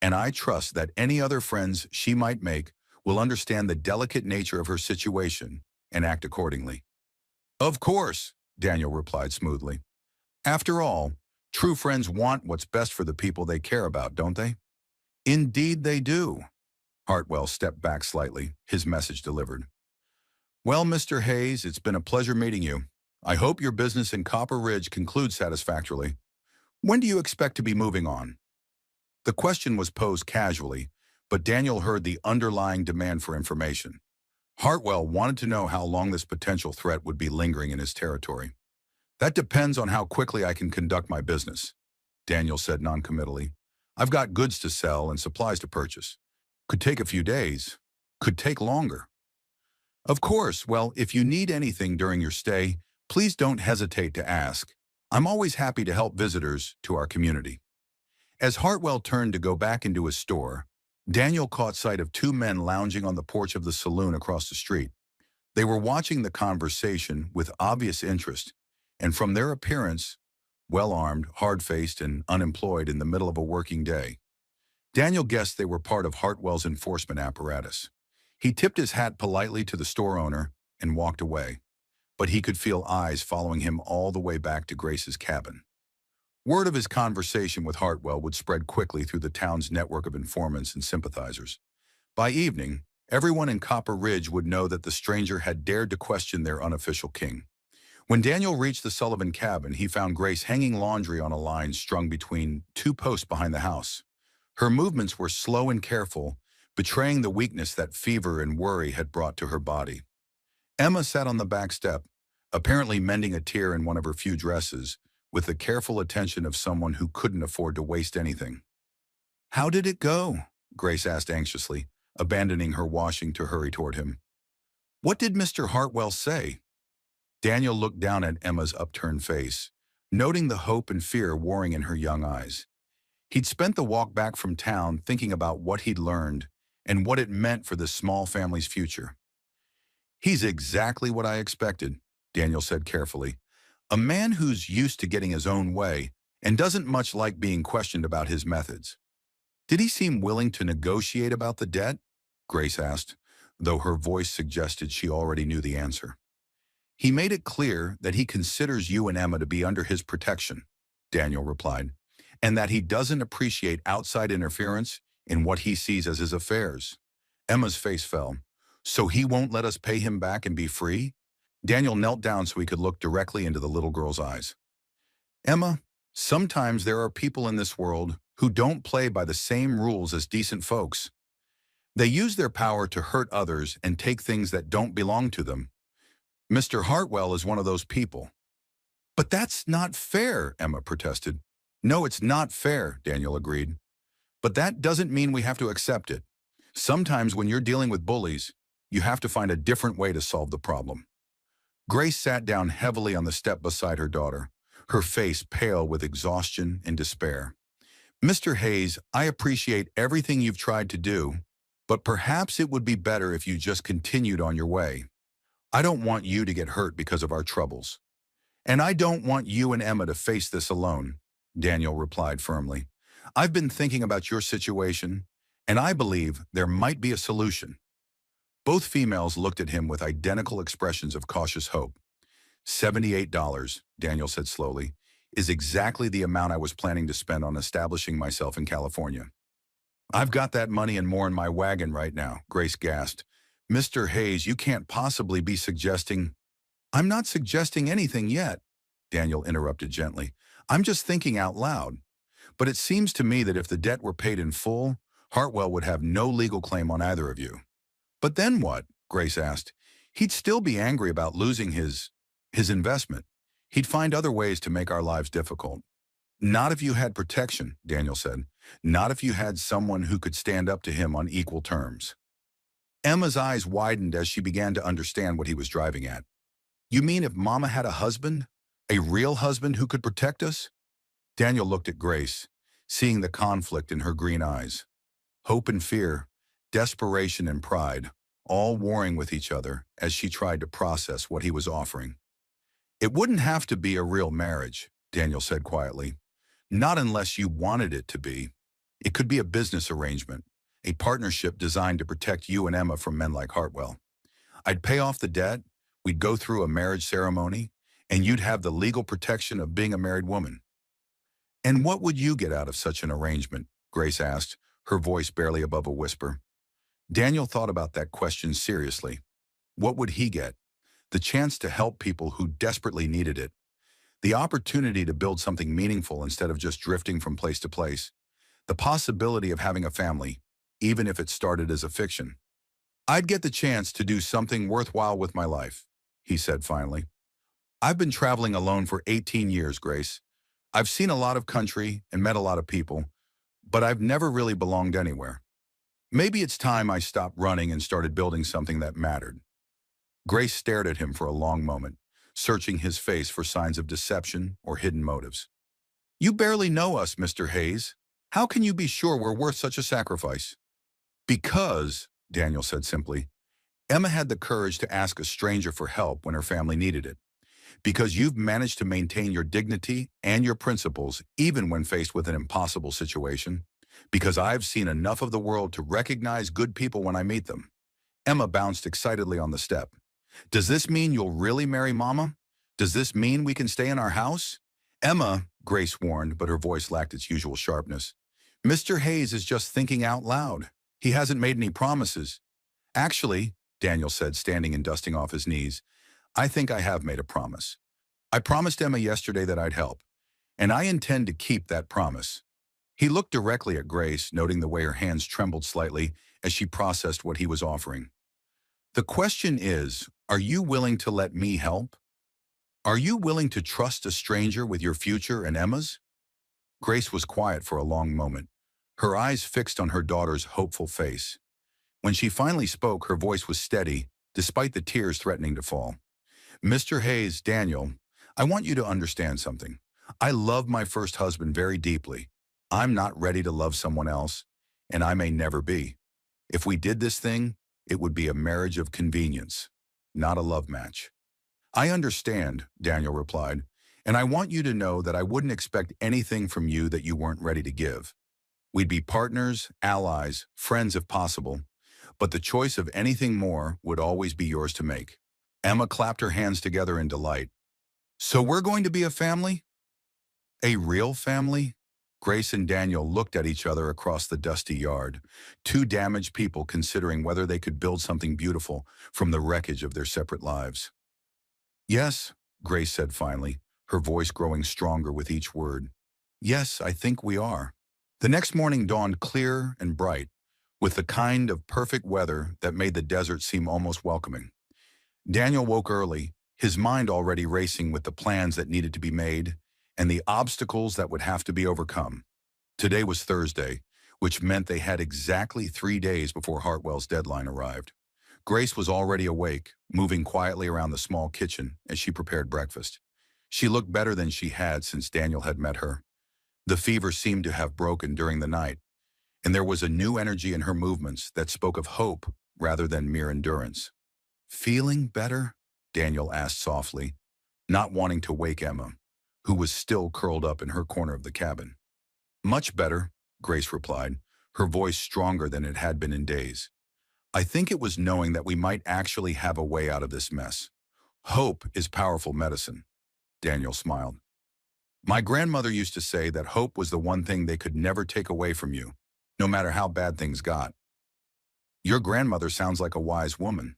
A: "And I trust that any other friends she might make will understand the delicate nature of her situation and act accordingly." "Of course," Daniel replied smoothly. "After all, true friends want what's best for the people they care about, don't they?" "Indeed they do." Hartwell stepped back slightly, his message delivered. "Well, Mr. Hayes, it's been a pleasure meeting you. I hope your business in Copper Ridge concludes satisfactorily. When do you expect to be moving on?" The question was posed casually, but Daniel heard the underlying demand for information. Hartwell wanted to know how long this potential threat would be lingering in his territory. "That depends on how quickly I can conduct my business," Daniel said noncommittally. "I've got goods to sell and supplies to purchase. Could take a few days. Could take longer." "Of course. Well, if you need anything during your stay, please don't hesitate to ask. I'm always happy to help visitors to our community." As Hartwell turned to go back into his store, Daniel caught sight of two men lounging on the porch of the saloon across the street. They were watching the conversation with obvious interest, and from their appearance, well-armed, hard-faced, and unemployed in the middle of a working day. Daniel guessed they were part of Hartwell's enforcement apparatus. He tipped his hat politely to the store owner and walked away, but he could feel eyes following him all the way back to Grace's cabin. Word of his conversation with Hartwell would spread quickly through the town's network of informants and sympathizers. By evening, everyone in Copper Ridge would know that the stranger had dared to question their unofficial king. When Daniel reached the Sullivan cabin, he found Grace hanging laundry on a line strung between two posts behind the house. Her movements were slow and careful, betraying the weakness that fever and worry had brought to her body. Emma sat on the back step, apparently mending a tear in one of her few dresses, with the careful attention of someone who couldn't afford to waste anything. "How did it go?" Grace asked anxiously, abandoning her washing to hurry toward him. "What did Mr. Hartwell say?" Daniel looked down at Emma's upturned face, noting the hope and fear warring in her young eyes. He'd spent the walk back from town thinking about what he'd learned and what it meant for this small family's future. "He's exactly what I expected," Daniel said carefully. "A man who's used to getting his own way and doesn't much like being questioned about his methods." "Did he seem willing to negotiate about the debt?" Grace asked, though her voice suggested she already knew the answer. "He made it clear that he considers you and Emma to be under his protection," Daniel replied, "and that he doesn't appreciate outside interference in what he sees as his affairs." Emma's face fell. "So he won't let us pay him back and be free?" Daniel knelt down so he could look directly into the little girl's eyes. "Emma, sometimes there are people in this world who don't play by the same rules as decent folks. They use their power to hurt others and take things that don't belong to them. Mr. Hartwell is one of those people." "But that's not fair," Emma protested. "No, it's not fair," Daniel agreed. "But that doesn't mean we have to accept it. Sometimes when you're dealing with bullies, you have to find a different way to solve the problem." Grace sat down heavily on the step beside her daughter, her face pale with exhaustion and despair. "Mr. Hayes, I appreciate everything you've tried to do, but perhaps it would be better if you just continued on your way. I don't want you to get hurt because of our troubles. And I don't want you and Emma to face this alone," Daniel replied firmly. "I've been thinking about your situation, and I believe there might be a solution." Both females looked at him with identical expressions of cautious hope. $78, Daniel said slowly, "is exactly the amount I was planning to spend on establishing myself in California." "I've got that money and more in my wagon right now," Grace gasped. "Mr. Hayes, you can't possibly be suggesting—" "I'm not suggesting anything yet," Daniel interrupted gently. "I'm just thinking out loud. But it seems to me that if the debt were paid in full, Hartwell would have no legal claim on either of you." "But then what?" Grace asked. "He'd still be angry about losing his investment. He'd find other ways to make our lives difficult." "Not if you had protection," Daniel said. "Not if you had someone who could stand up to him on equal terms." Emma's eyes widened as she began to understand what he was driving at. "You mean if Mama had a husband? A real husband who could protect us?" Daniel looked at Grace, seeing the conflict in her green eyes. Hope and fear, desperation and pride, all warring with each other as she tried to process what he was offering. "It wouldn't have to be a real marriage," Daniel said quietly. "Not unless you wanted it to be. It could be a business arrangement, a partnership designed to protect you and Emma from men like Hartwell. I'd pay off the debt, we'd go through a marriage ceremony, and you'd have the legal protection of being a married woman." "And what would you get out of such an arrangement?" Grace asked, her voice barely above a whisper. Daniel thought about that question seriously. What would he get? The chance to help people who desperately needed it. The opportunity to build something meaningful instead of just drifting from place to place. The possibility of having a family, even if it started as a fiction. "I'd get the chance to do something worthwhile with my life," he said finally. "I've been traveling alone for 18 years, Grace. I've seen a lot of country and met a lot of people, but I've never really belonged anywhere. Maybe it's time I stopped running and started building something that mattered." Grace stared at him for a long moment, searching his face for signs of deception or hidden motives. "You barely know us, Mr. Hayes. How can you be sure we're worth such a sacrifice?" "Because," Daniel said simply, "Emma had the courage to ask a stranger for help when her family needed it. Because you've managed to maintain your dignity and your principles even when faced with an impossible situation. Because I've seen enough of the world to recognize good people when I meet them." Emma bounced excitedly on the step. "Does this mean you'll really marry Mama? Does this mean we can stay in our house? Emma, Grace warned, but her voice lacked its usual sharpness. Mr. Hayes is just thinking out loud. He hasn't made any promises. Actually, Daniel said, standing and dusting off his knees, I think I have made a promise. I promised Emma yesterday that I'd help, and I intend to keep that promise. He looked directly at Grace, noting the way her hands trembled slightly as she processed what he was offering. The question is, are you willing to let me help? Are you willing to trust a stranger with your future and Emma's? Grace was quiet for a long moment, her eyes fixed on her daughter's hopeful face. When she finally spoke, her voice was steady, despite the tears threatening to fall. Mr. Hayes, Daniel, I want you to understand something. I love my first husband very deeply. I'm not ready to love someone else, and I may never be. If we did this thing, it would be a marriage of convenience, not a love match. I understand, Daniel replied, and I want you to know that I wouldn't expect anything from you that you weren't ready to give. We'd be partners, allies, friends if possible, but the choice of anything more would always be yours to make. Emma clapped her hands together in delight. So we're going to be a family? A real family? Grace and Daniel looked at each other across the dusty yard, two damaged people considering whether they could build something beautiful from the wreckage of their separate lives. Yes, Grace said finally, her voice growing stronger with each word. Yes, I think we are. The next morning dawned clear and bright, with the kind of perfect weather that made the desert seem almost welcoming. Daniel woke early, his mind already racing with the plans that needed to be made and the obstacles that would have to be overcome. Today was Thursday, which meant they had exactly 3 days before Hartwell's deadline arrived. Grace was already awake, moving quietly around the small kitchen as she prepared breakfast. She looked better than she had since Daniel had met her. The fever seemed to have broken during the night, and there was a new energy in her movements that spoke of hope rather than mere endurance. Feeling better? Daniel asked softly, not wanting to wake Emma, who was still curled up in her corner of the cabin. Much better, Grace replied, her voice stronger than it had been in days. I think it was knowing that we might actually have a way out of this mess. Hope is powerful medicine, Daniel smiled. My grandmother used to say that hope was the one thing they could never take away from you, no matter how bad things got. Your grandmother sounds like a wise woman.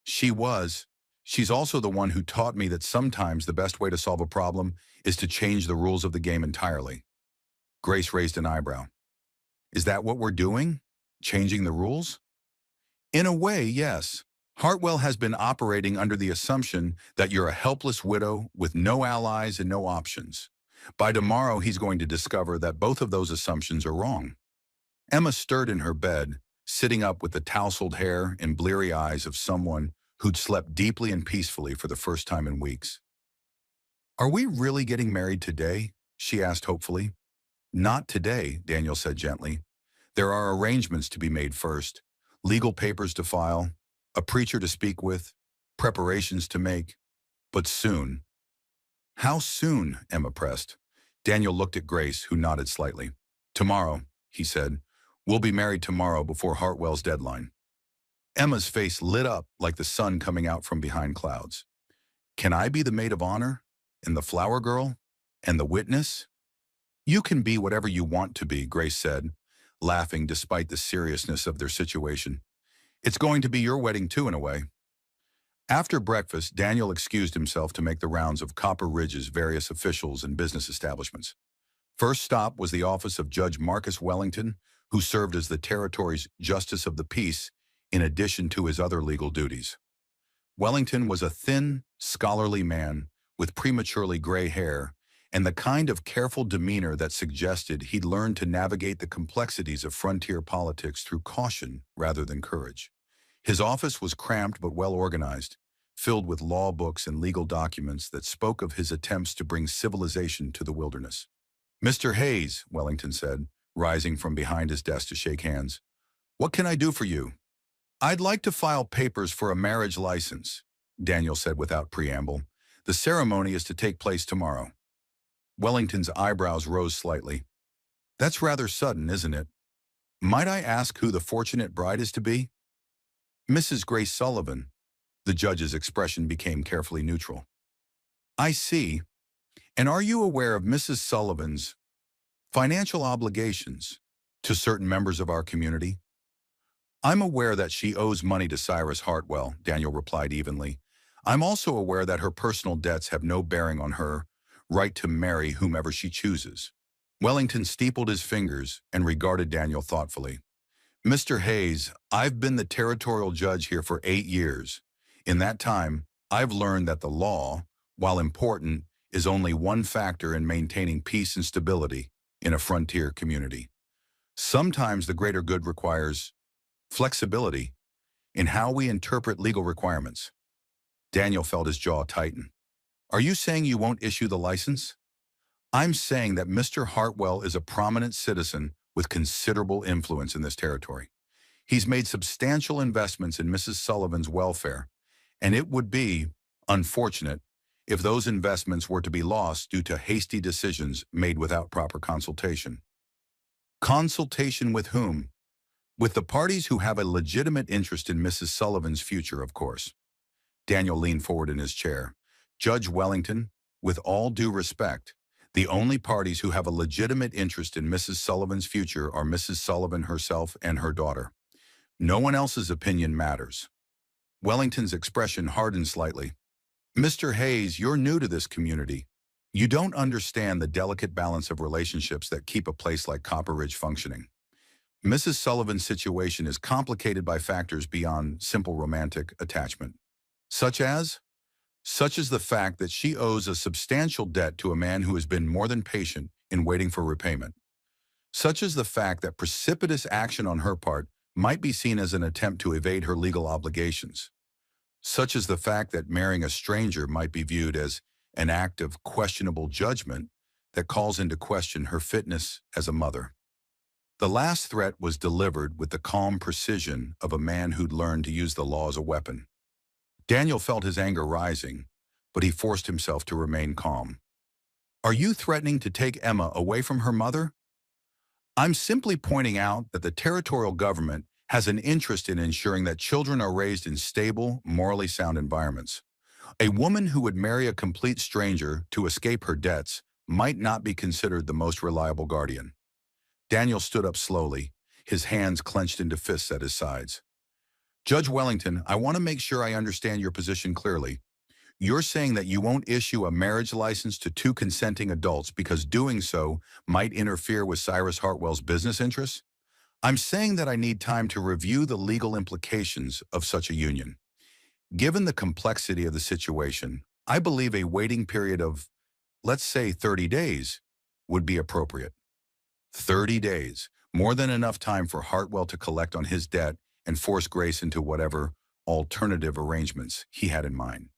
A: She was. She's also the one who taught me that sometimes the best way to solve a problem is to change the rules of the game entirely. Grace raised an eyebrow. Is that what we're doing? Changing the rules? In a way, yes. Hartwell has been operating under the assumption that you're a helpless widow with no allies and no options. By tomorrow, he's going to discover that both of those assumptions are wrong. Emma stirred in her bed, sitting up with the tousled hair and bleary eyes of someone who'd slept deeply and peacefully for the first time in weeks. Are we really getting married today? She asked hopefully. Not today, Daniel said gently. There are arrangements to be made first, legal papers to file, a preacher to speak with, preparations to make. But soon. How soon? Emma pressed. Daniel looked at Grace, who nodded slightly. Tomorrow, he said. We'll be married tomorrow before Hartwell's deadline. Emma's face lit up like the sun coming out from behind clouds. Can I be the maid of honor? And the flower girl? And the witness? You can be whatever you want to be, Grace said, laughing despite the seriousness of their situation. It's going to be your wedding too, in a way. After breakfast, Daniel excused himself to make the rounds of Copper Ridge's various officials and business establishments. First stop was the office of Judge Marcus Wellington, who served as the territory's Justice of the Peace in addition to his other legal duties. Wellington was a thin, scholarly man with prematurely gray hair and the kind of careful demeanor that suggested he'd learned to navigate the complexities of frontier politics through caution rather than courage. His office was cramped but well organized, filled with law books and legal documents that spoke of his attempts to bring civilization to the wilderness. Mr. Hayes, Wellington said, rising from behind his desk to shake hands. What can I do for you? I'd like to file papers for a marriage license, Daniel said without preamble. The ceremony is to take place tomorrow. Wellington's eyebrows rose slightly. That's rather sudden, isn't it? Might I ask who the fortunate bride is to be? Mrs. Grace Sullivan. The judge's expression became carefully neutral. I see. And are you aware of Mrs. Sullivan's financial obligations to certain members of our community? I'm aware that she owes money to Cyrus Hartwell, Daniel replied evenly. I'm also aware that her personal debts have no bearing on her right to marry whomever she chooses. Wellington steepled his fingers and regarded Daniel thoughtfully. Mr. Hayes, I've been the territorial judge here for 8 years. In that time, I've learned that the law, while important, is only one factor in maintaining peace and stability in a frontier community. Sometimes the greater good requires flexibility in how we interpret legal requirements. Daniel felt his jaw tighten. Are you saying you won't issue the license? I'm saying that Mr. Hartwell is a prominent citizen with considerable influence in this territory. He's made substantial investments in Mrs. Sullivan's welfare, and it would be unfortunate if those investments were to be lost due to hasty decisions made without proper consultation. Consultation with whom? With the parties who have a legitimate interest in Mrs. Sullivan's future, of course. Daniel leaned forward in his chair. Judge Wellington, with all due respect, the only parties who have a legitimate interest in Mrs. Sullivan's future are Mrs. Sullivan herself and her daughter. No one else's opinion matters. Wellington's expression hardened slightly. Mr. Hayes, you're new to this community. You don't understand the delicate balance of relationships that keep a place like Copper Ridge functioning. Mrs. Sullivan's situation is complicated by factors beyond simple romantic attachment, such as the fact that she owes a substantial debt to a man who has been more than patient in waiting for repayment, such as the fact that precipitous action on her part might be seen as an attempt to evade her legal obligations, such as the fact that marrying a stranger might be viewed as an act of questionable judgment that calls into question her fitness as a mother. The last threat was delivered with the calm precision of a man who'd learned to use the law as a weapon. Daniel felt his anger rising, but he forced himself to remain calm. Are you threatening to take Emma away from her mother? I'm simply pointing out that the territorial government has an interest in ensuring that children are raised in stable, morally sound environments. A woman who would marry a complete stranger to escape her debts might not be considered the most reliable guardian. Daniel stood up slowly, his hands clenched into fists at his sides. Judge Wellington, I want to make sure I understand your position clearly. You're saying that you won't issue a marriage license to 2 consenting adults because doing so might interfere with Cyrus Hartwell's business interests? I'm saying that I need time to review the legal implications of such a union. Given the complexity of the situation, I believe a waiting period of, let's say, 30 days would be appropriate. 30 days, more than enough time for Hartwell to collect on his debt and force Grace into whatever alternative arrangements he had in mind.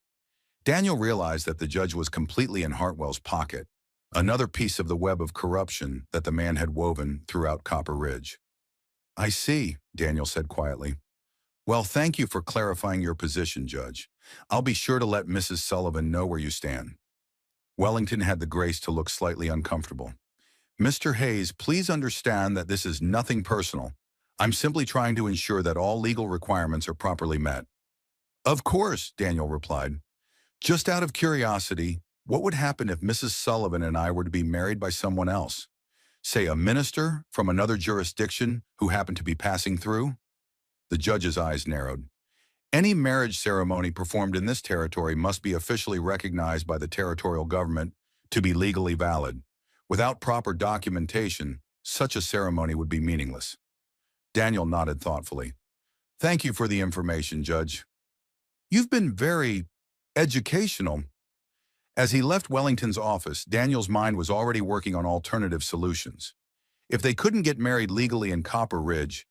A: Daniel realized that the judge was completely in Hartwell's pocket, another piece of the web of corruption that the man had woven throughout Copper Ridge. I see, Daniel said quietly. Well, thank you for clarifying your position, Judge. I'll be sure to let Mrs. Sullivan know where you stand. Wellington had the grace to look slightly uncomfortable. Mr. Hayes, please understand that this is nothing personal. I'm simply trying to ensure that all legal requirements are properly met. Of course, Daniel replied. Just out of curiosity, what would happen if Mrs. Sullivan and I were to be married by someone else? Say a minister from another jurisdiction who happened to be passing through? The judge's eyes narrowed. Any marriage ceremony performed in this territory must be officially recognized by the territorial government to be legally valid. Without proper documentation, such a ceremony would be meaningless. Daniel nodded thoughtfully. Thank you for the information, Judge. You've been very educational. As he left Wellington's office, Daniel's mind was already working on alternative solutions. If they couldn't get married legally in Copper Ridge,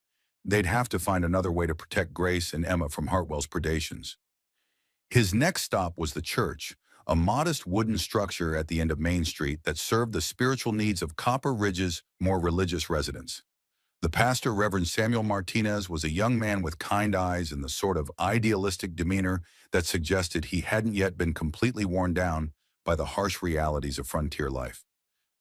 A: they'd have to find another way to protect Grace and Emma from Hartwell's predations. His next stop was the church, a modest wooden structure at the end of Main Street that served the spiritual needs of Copper Ridge's more religious residents. The pastor, Reverend Samuel Martinez, was a young man with kind eyes and the sort of idealistic demeanor that suggested he hadn't yet been completely worn down by the harsh realities of frontier life.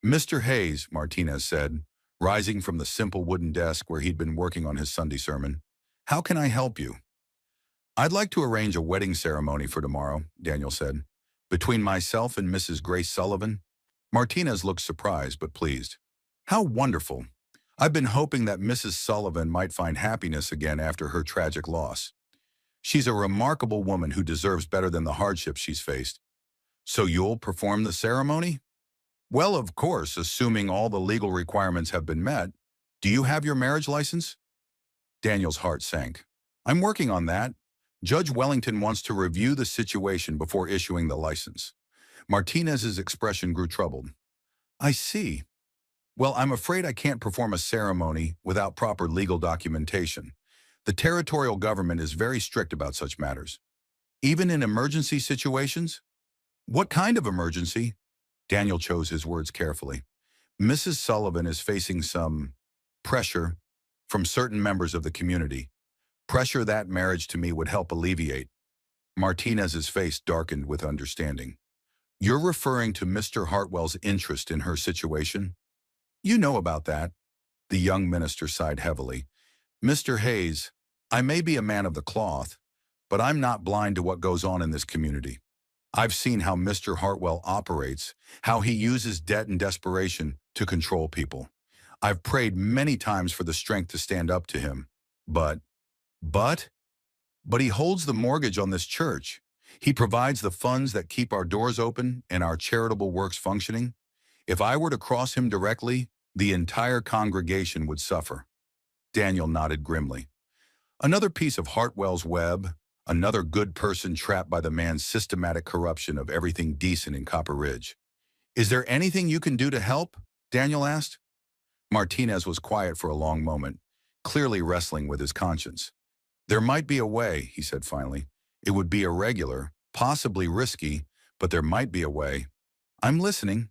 A: Mr. Hayes, Martinez said, rising from the simple wooden desk where he'd been working on his Sunday sermon, how can I help you? I'd like to arrange a wedding ceremony for tomorrow, Daniel said. Between myself and Mrs. Grace Sullivan? Martinez looked surprised but pleased. How wonderful. I've been hoping that Mrs. Sullivan might find happiness again after her tragic loss. She's a remarkable woman who deserves better than the hardships she's faced. So you'll perform the ceremony? Well, of course, assuming all the legal requirements have been met. Do you have your marriage license? Daniel's heart sank. I'm working on that. Judge Wellington wants to review the situation before issuing the license. Martinez's expression grew troubled. I see. Well, I'm afraid I can't perform a ceremony without proper legal documentation. The territorial government is very strict about such matters. Even in emergency situations? What kind of emergency? Daniel chose his words carefully. Mrs. Sullivan is facing some pressure from certain members of the community. Pressure that marriage to me would help alleviate. Martinez's face darkened with understanding. You're referring to Mr. Hartwell's interest in her situation? You know about that. The young minister sighed heavily. Mr. Hayes, I may be a man of the cloth, but I'm not blind to what goes on in this community. I've seen how Mr. Hartwell operates, how he uses debt and desperation to control people. I've prayed many times for the strength to stand up to him. But he holds the mortgage on this church. He provides the funds that keep our doors open and our charitable works functioning. If I were to cross him directly, the entire congregation would suffer. Daniel nodded grimly. Another piece of Hartwell's web, another good person trapped by the man's systematic corruption of everything decent in Copper Ridge. Is there anything you can do to help? Daniel asked. Martinez was quiet for a long moment, clearly wrestling with his conscience. There might be a way, he said finally. It would be irregular, possibly risky, but there might be a way. I'm listening.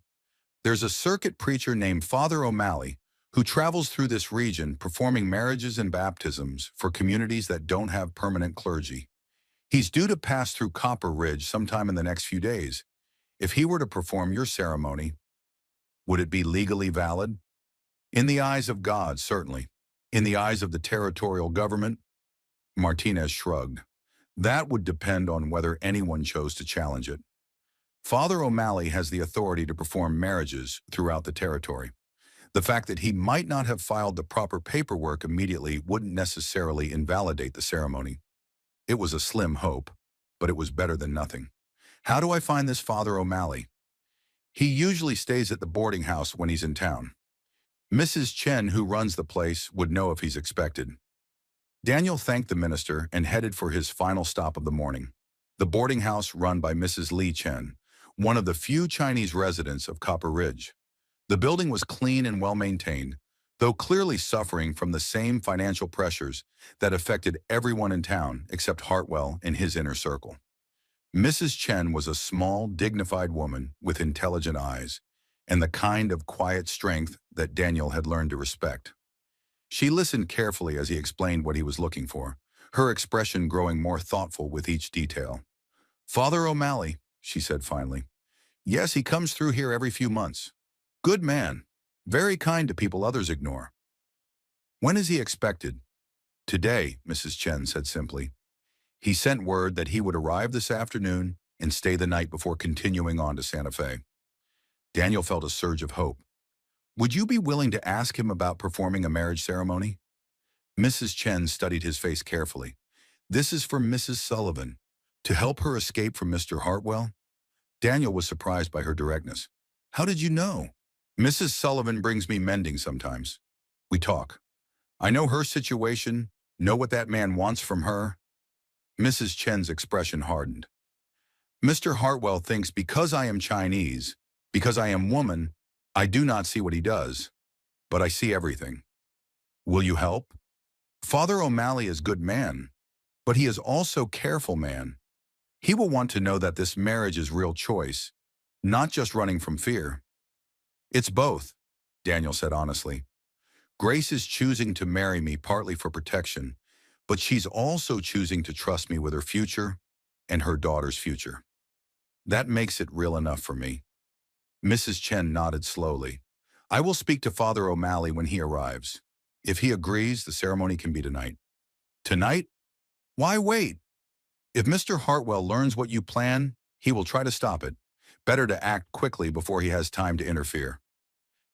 A: There's a circuit preacher named Father O'Malley who travels through this region performing marriages and baptisms for communities that don't have permanent clergy. He's due to pass through Copper Ridge sometime in the next few days. If he were to perform your ceremony, would it be legally valid? In the eyes of God, certainly. In the eyes of the territorial government? Martinez shrugged. That would depend on whether anyone chose to challenge it. Father O'Malley has the authority to perform marriages throughout the territory. The fact that he might not have filed the proper paperwork immediately wouldn't necessarily invalidate the ceremony. It was a slim hope, but it was better than nothing. How do I find this Father O'Malley? He usually stays at the boarding house when he's in town. Mrs. Chen, who runs the place, would know if he's expected. Daniel thanked the minister and headed for his final stop of the morning, the boarding house run by Mrs. Li Chen, one of the few Chinese residents of Copper Ridge. The building was clean and well-maintained, though clearly suffering from the same financial pressures that affected everyone in town except Hartwell and his inner circle. Mrs. Chen was a small, dignified woman with intelligent eyes and the kind of quiet strength that Daniel had learned to respect. She listened carefully as he explained what he was looking for, her expression growing more thoughtful with each detail. Father O'Malley, she said finally. Yes, he comes through here every few months. Good man. Very kind to people others ignore. When is he expected? Today, Mrs. Chen said simply. He sent word that he would arrive this afternoon and stay the night before continuing on to Santa Fe. Daniel felt a surge of hope. Would you be willing to ask him about performing a marriage ceremony? Mrs. Chen studied his face carefully. This is for Mrs. Sullivan. To help her escape from Mr. Hartwell? Daniel was surprised by her directness. How did you know? Mrs. Sullivan brings me mending sometimes. We talk. I know her situation, know what that man wants from her. Mrs. Chen's expression hardened. Mr. Hartwell thinks because I am Chinese, because I am woman, I do not see what he does, but I see everything. Will you help? Father O'Malley is good man, but he is also careful man. He will want to know that this marriage is real choice, not just running from fear. It's both, Daniel said honestly. Grace is choosing to marry me partly for protection, but she's also choosing to trust me with her future and her daughter's future. That makes it real enough for me. Mrs. Chen nodded slowly. I will speak to Father O'Malley when he arrives. If he agrees, the ceremony can be tonight. Tonight? Why wait? If Mr. Hartwell learns what you plan, He will try to stop it. Better to act quickly before he has time to interfere.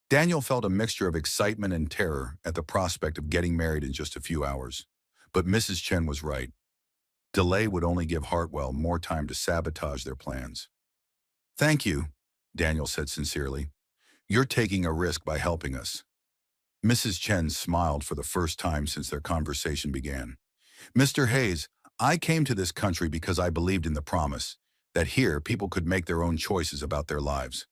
A: Daniel felt a mixture of excitement and terror at the prospect of getting married in just a few hours. But Mrs. Chen was right. Delay would only give Hartwell more time to sabotage their plans. "Thank you," Daniel said sincerely. "You're taking a risk by helping us." Mrs. Chen smiled for the first time since their conversation began. "Mr. Hayes, I came to this country because I believed in the promise that here people could make their own choices about their lives.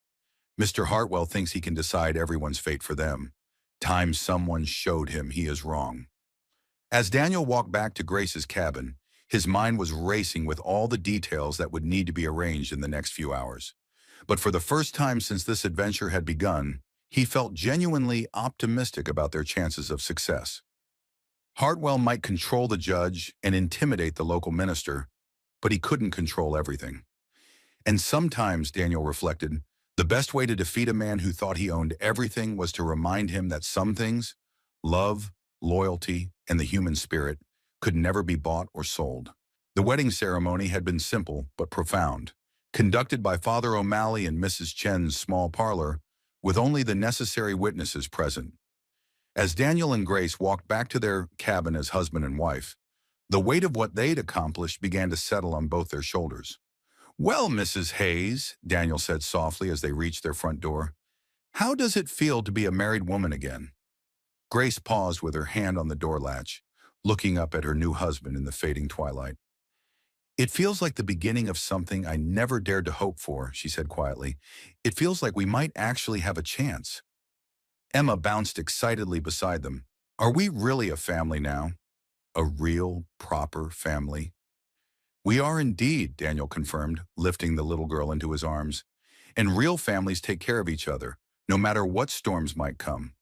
A: Mr. Hartwell thinks he can decide everyone's fate for them. Time someone showed him he is wrong." As Daniel walked back to Grace's cabin, his mind was racing with all the details that would need to be arranged in the next few hours. But for the first time since this adventure had begun, he felt genuinely optimistic about their chances of success. Hartwell might control the judge and intimidate the local minister, but he couldn't control everything. And sometimes, Daniel reflected, the best way to defeat a man who thought he owned everything was to remind him that some things, love, loyalty, and the human spirit, could never be bought or sold. The wedding ceremony had been simple but profound, conducted by Father O'Malley in Mrs. Chen's small parlor, with only the necessary witnesses present. As Daniel and Grace walked back to their cabin as husband and wife, the weight of what they'd accomplished began to settle on both their shoulders. "Well, Mrs. Hayes," Daniel said softly as they reached their front door, "how does it feel to be a married woman again?" Grace paused with her hand on the door latch, looking up at her new husband in the fading twilight. "It feels like the beginning of something I never dared to hope for," she said quietly. "It feels like we might actually have a chance." Emma bounced excitedly beside them. "Are we really a family now? A real, proper family?" "We are indeed," Daniel confirmed, lifting the little girl into his arms. "And real families take care of each other, no matter what storms might come."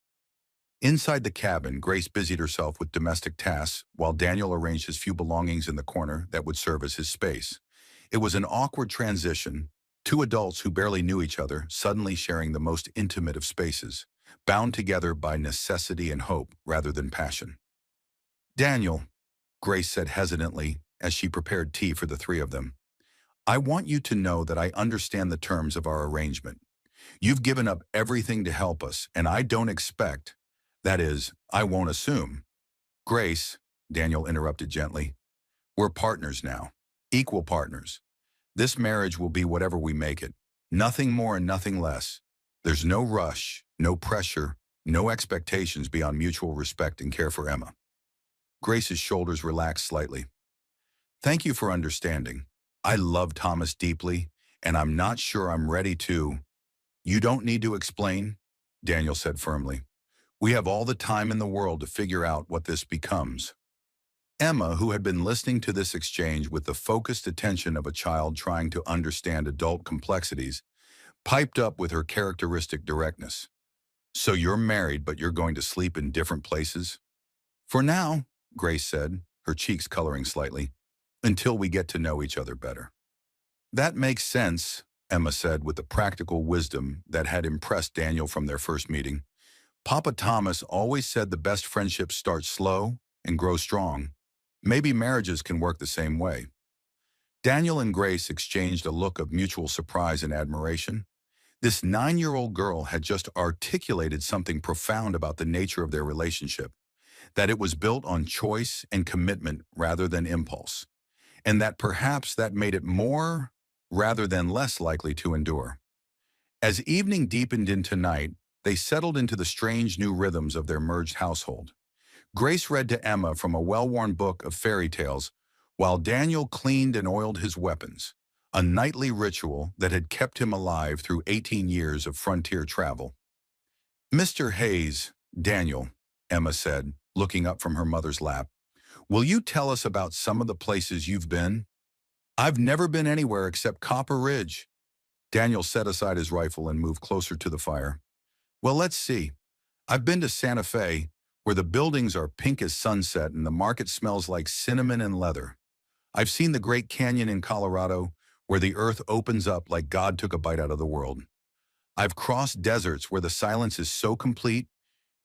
A: Inside the cabin, Grace busied herself with domestic tasks while Daniel arranged his few belongings in the corner that would serve as his space. It was an awkward transition, two adults who barely knew each other suddenly sharing the most intimate of spaces, bound together by necessity and hope rather than passion. "Daniel," Grace said hesitantly as she prepared tea for the three of them, "I want you to know that I understand the terms of our arrangement. You've given up everything to help us, and I don't expect, that is, I won't assume." "Grace," Daniel interrupted gently, "we're partners now, equal partners. This marriage will be whatever we make it, nothing more and nothing less. There's no rush, no pressure, no expectations beyond mutual respect and care for Emma." Grace's shoulders relaxed slightly. "Thank you for understanding. I love Thomas deeply, and I'm not sure I'm ready to—" "You don't need to explain," Daniel said firmly. "We have all the time in the world to figure out what this becomes." Emma, who had been listening to this exchange with the focused attention of a child trying to understand adult complexities, piped up with her characteristic directness. "So you're married, but you're going to sleep in different places?" "For now," Grace said, her cheeks coloring slightly, "until we get to know each other better." "That makes sense," Emma said with the practical wisdom that had impressed Daniel from their first meeting. "Papa Thomas always said the best friendships start slow and grow strong. Maybe marriages can work the same way." Daniel and Grace exchanged a look of mutual surprise and admiration. This 9-year-old girl had just articulated something profound about the nature of their relationship, that it was built on choice and commitment rather than impulse, and that perhaps that made it more rather than less likely to endure. As evening deepened into night, they settled into the strange new rhythms of their merged household. Grace read to Emma from a well-worn book of fairy tales, while Daniel cleaned and oiled his weapons, a nightly ritual that had kept him alive through 18 years of frontier travel. "Mr. Hayes, Daniel," Emma said, looking up from her mother's lap, "will you tell us about some of the places you've been?" "I've never been anywhere except Copper Ridge." Daniel set aside his rifle and moved closer to the fire. "Well, let's see. I've been to Santa Fe, where the buildings are pink as sunset and the market smells like cinnamon and leather. I've seen the Great Canyon in Colorado, where the earth opens up like God took a bite out of the world. I've crossed deserts where the silence is so complete,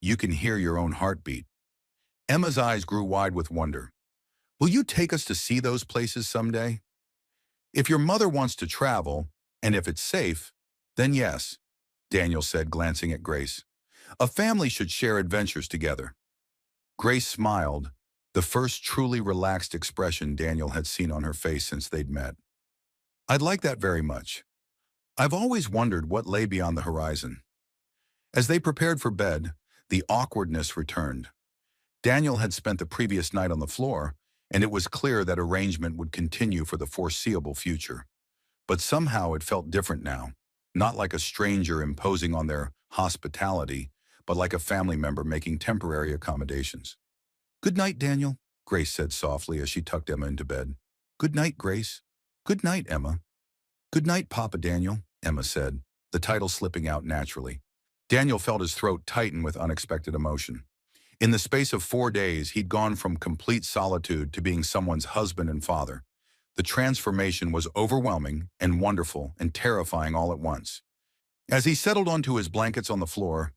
A: you can hear your own heartbeat." Emma's eyes grew wide with wonder. "Will you take us to see those places someday?" If your mother wants to travel, and if it's safe, then yes, Daniel said, glancing at Grace. A family should share adventures together. Grace smiled, the first truly relaxed expression Daniel had seen on her face since they'd met. I'd like that very much. I've always wondered what lay beyond the horizon. As they prepared for bed, the awkwardness returned. Daniel had spent the previous night on the floor, and it was clear that arrangement would continue for the foreseeable future. But somehow it felt different now, not like a stranger imposing on their hospitality, but like a family member making temporary accommodations. "Good night, Daniel," Grace said softly as she tucked Emma into bed. "Good night, Grace." "Good night, Emma." "Good night, Papa Daniel," Emma said, the title slipping out naturally. Daniel felt his throat tighten with unexpected emotion. In the space of 4 days, he'd gone from complete solitude to being someone's husband and father. The transformation was overwhelming and wonderful and terrifying all at once. As he settled onto his blankets on the floor,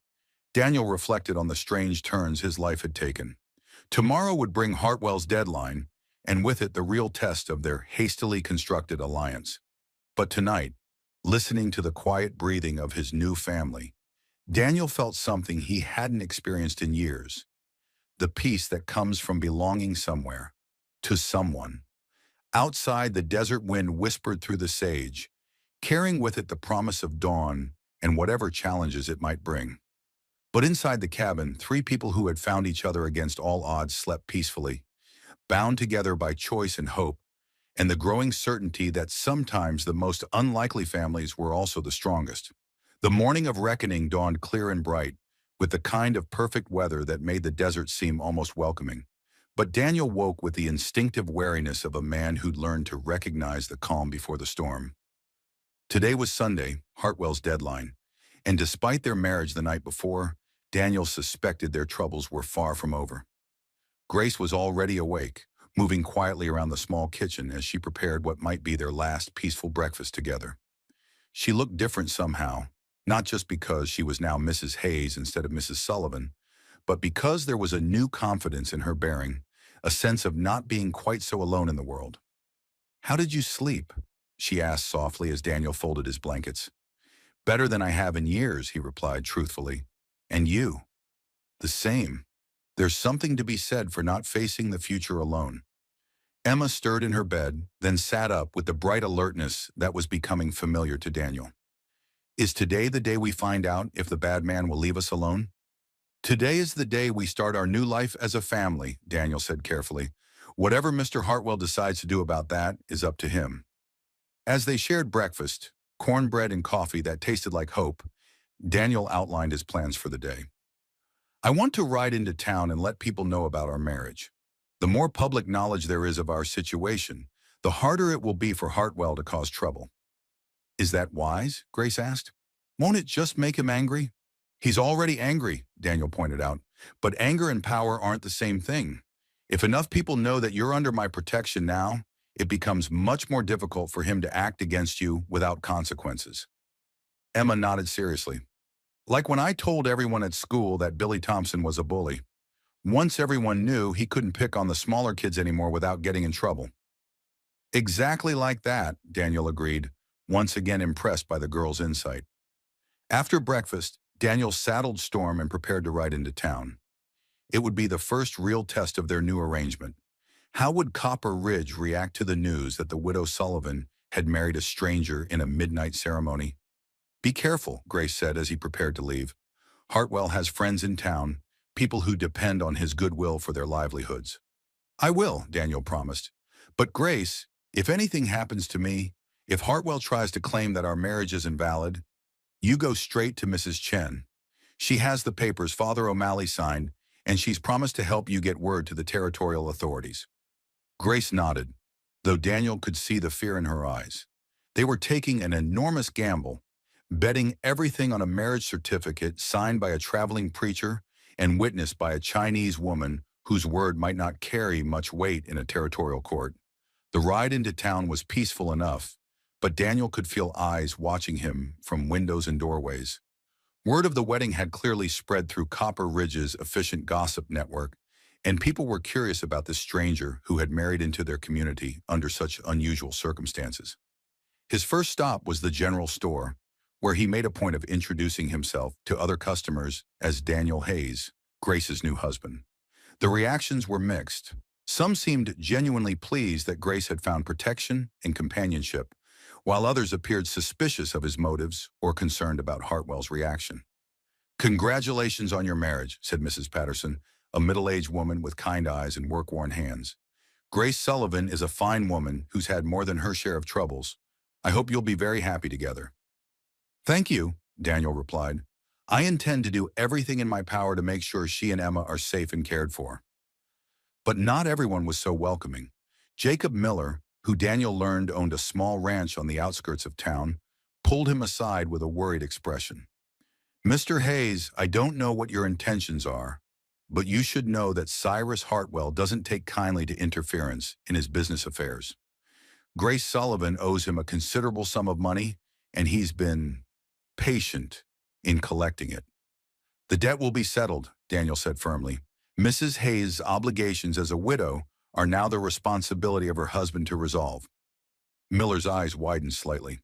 A: Daniel reflected on the strange turns his life had taken. Tomorrow would bring Hartwell's deadline, and with it the real test of their hastily constructed alliance. But tonight, listening to the quiet breathing of his new family, Daniel felt something he hadn't experienced in years. The peace that comes from belonging somewhere, to someone. Outside, the desert wind whispered through the sage, carrying with it the promise of dawn and whatever challenges it might bring. But inside the cabin, 3 people who had found each other against all odds slept peacefully, bound together by choice and hope, and the growing certainty that sometimes the most unlikely families were also the strongest. The morning of reckoning dawned clear and bright, with the kind of perfect weather that made the desert seem almost welcoming. But Daniel woke with the instinctive wariness of a man who'd learned to recognize the calm before the storm. Today was Sunday, Hartwell's deadline, and despite their marriage the night before, Daniel suspected their troubles were far from over. Grace was already awake, moving quietly around the small kitchen as she prepared what might be their last peaceful breakfast together. She looked different somehow, not just because she was now Mrs. Hayes instead of Mrs. Sullivan, but because there was a new confidence in her bearing, a sense of not being quite so alone in the world. "How did you sleep?" she asked softly as Daniel folded his blankets. "Better than I have in years," he replied truthfully. "And you?" "The same. There's something to be said for not facing the future alone." Emma stirred in her bed, then sat up with the bright alertness that was becoming familiar to Daniel. "Is today the day we find out if the bad man will leave us alone?" "Today is the day we start our new life as a family," Daniel said carefully. "Whatever Mr. Hartwell decides to do about that is up to him." As they shared breakfast, cornbread and coffee that tasted like hope, Daniel outlined his plans for the day. "I want to ride into town and let people know about our marriage. The more public knowledge there is of our situation, the harder it will be for Hartwell to cause trouble." "Is that wise?" Grace asked. "Won't it just make him angry?" "He's already angry," Daniel pointed out, "but anger and power aren't the same thing. If enough people know that you're under my protection now, it becomes much more difficult for him to act against you without consequences." Emma nodded seriously. "Like when I told everyone at school that Billy Thompson was a bully. Once everyone knew, he couldn't pick on the smaller kids anymore without getting in trouble." "Exactly like that," Daniel agreed, once again impressed by the girl's insight. After breakfast, Daniel saddled Storm and prepared to ride into town. It would be the first real test of their new arrangement. How would Copper Ridge react to the news that the widow Sullivan had married a stranger in a midnight ceremony? "Be careful," Grace said as he prepared to leave. "Hartwell has friends in town, people who depend on his goodwill for their livelihoods." "I will," Daniel promised. "But Grace, if anything happens to me, if Hartwell tries to claim that our marriage is invalid, you go straight to Mrs. Chen. She has the papers Father O'Malley signed, and she's promised to help you get word to the territorial authorities." Grace nodded, though Daniel could see the fear in her eyes. They were taking an enormous gamble, betting everything on a marriage certificate signed by a traveling preacher and witnessed by a Chinese woman whose word might not carry much weight in a territorial court. The ride into town was peaceful enough, but Daniel could feel eyes watching him from windows and doorways. Word of the wedding had clearly spread through Copper Ridge's efficient gossip network, and people were curious about this stranger who had married into their community under such unusual circumstances. His first stop was the general store, where he made a point of introducing himself to other customers as Daniel Hayes, Grace's new husband. The reactions were mixed. Some seemed genuinely pleased that Grace had found protection and companionship, while others appeared suspicious of his motives or concerned about Hartwell's reaction. "Congratulations on your marriage," said Mrs. Patterson, a middle-aged woman with kind eyes and work-worn hands. "Grace Sullivan is a fine woman who's had more than her share of troubles. I hope you'll be very happy together." "Thank you," Daniel replied. "I intend to do everything in my power to make sure she and Emma are safe and cared for." But not everyone was so welcoming. Jacob Miller, who Daniel learned owned a small ranch on the outskirts of town, pulled him aside with a worried expression. "Mr. Hayes, I don't know what your intentions are, but you should know that Cyrus Hartwell doesn't take kindly to interference in his business affairs. Grace Sullivan owes him a considerable sum of money, and he's been patient in collecting it." "The debt will be settled," Daniel said firmly. "Mrs. Hayes' obligations as a widow are now the responsibility of her husband to resolve." Miller's eyes widened slightly.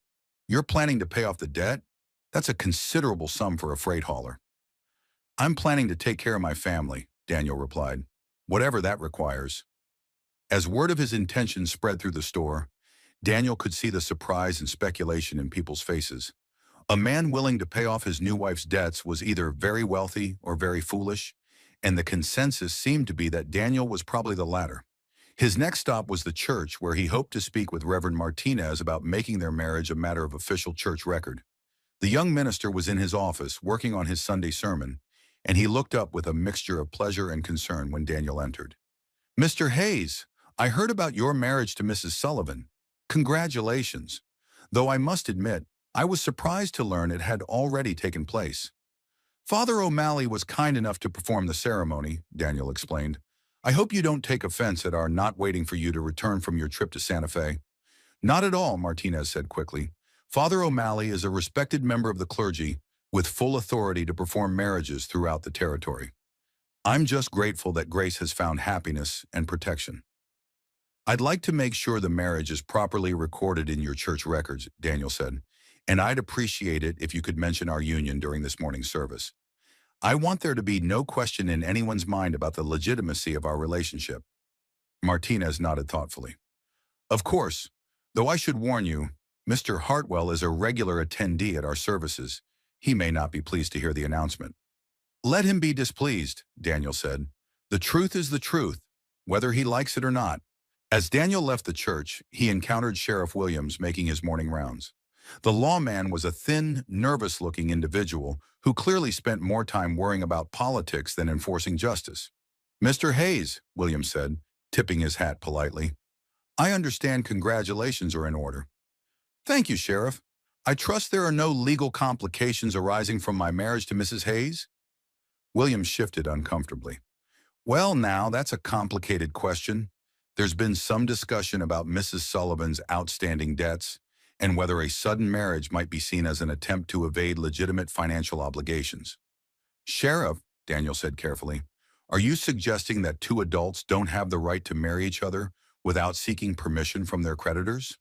A: "You're planning to pay off the debt? That's a considerable sum for a freight hauler." "I'm planning to take care of my family," Daniel replied, "whatever that requires." As word of his intentions spread through the store, Daniel could see the surprise and speculation in people's faces. A man willing to pay off his new wife's debts was either very wealthy or very foolish, and the consensus seemed to be that Daniel was probably the latter. His next stop was the church, where he hoped to speak with Reverend Martinez about making their marriage a matter of official church record. The young minister was in his office working on his Sunday sermon, and he looked up with a mixture of pleasure and concern when Daniel entered. "Mr. Hayes, I heard about your marriage to Mrs. Sullivan. Congratulations. Though I must admit, I was surprised to learn it had already taken place." "Father O'Malley was kind enough to perform the ceremony," Daniel explained. "I hope you don't take offense at our not waiting for you to return from your trip to Santa Fe." "Not at all," Martinez said quickly. "Father O'Malley is a respected member of the clergy with full authority to perform marriages throughout the territory. I'm just grateful that Grace has found happiness and protection." "I'd like to make sure the marriage is properly recorded in your church records," Daniel said, "and I'd appreciate it if you could mention our union during this morning's service. I want there to be no question in anyone's mind about the legitimacy of our relationship." Martinez nodded thoughtfully. "Of course, though I should warn you, Mr. Hartwell is a regular attendee at our services. He may not be pleased to hear the announcement." "Let him be displeased," Daniel said. "The truth is the truth, whether he likes it or not." As Daniel left the church, he encountered Sheriff Williams making his morning rounds. The lawman was a thin, nervous-looking individual who clearly spent more time worrying about politics than enforcing justice. "Mr. Hayes," Williams said, tipping his hat politely, "I understand congratulations are in order." "Thank you, Sheriff. I trust there are no legal complications arising from my marriage to Mrs. Hayes?" Williams shifted uncomfortably. "Well, now, that's a complicated question. There's been some discussion about Mrs. Sullivan's outstanding debts and whether a sudden marriage might be seen as an attempt to evade legitimate financial obligations." "Sheriff," Daniel said carefully, "are you suggesting that two adults don't have the right to marry each other without seeking permission from their creditors?"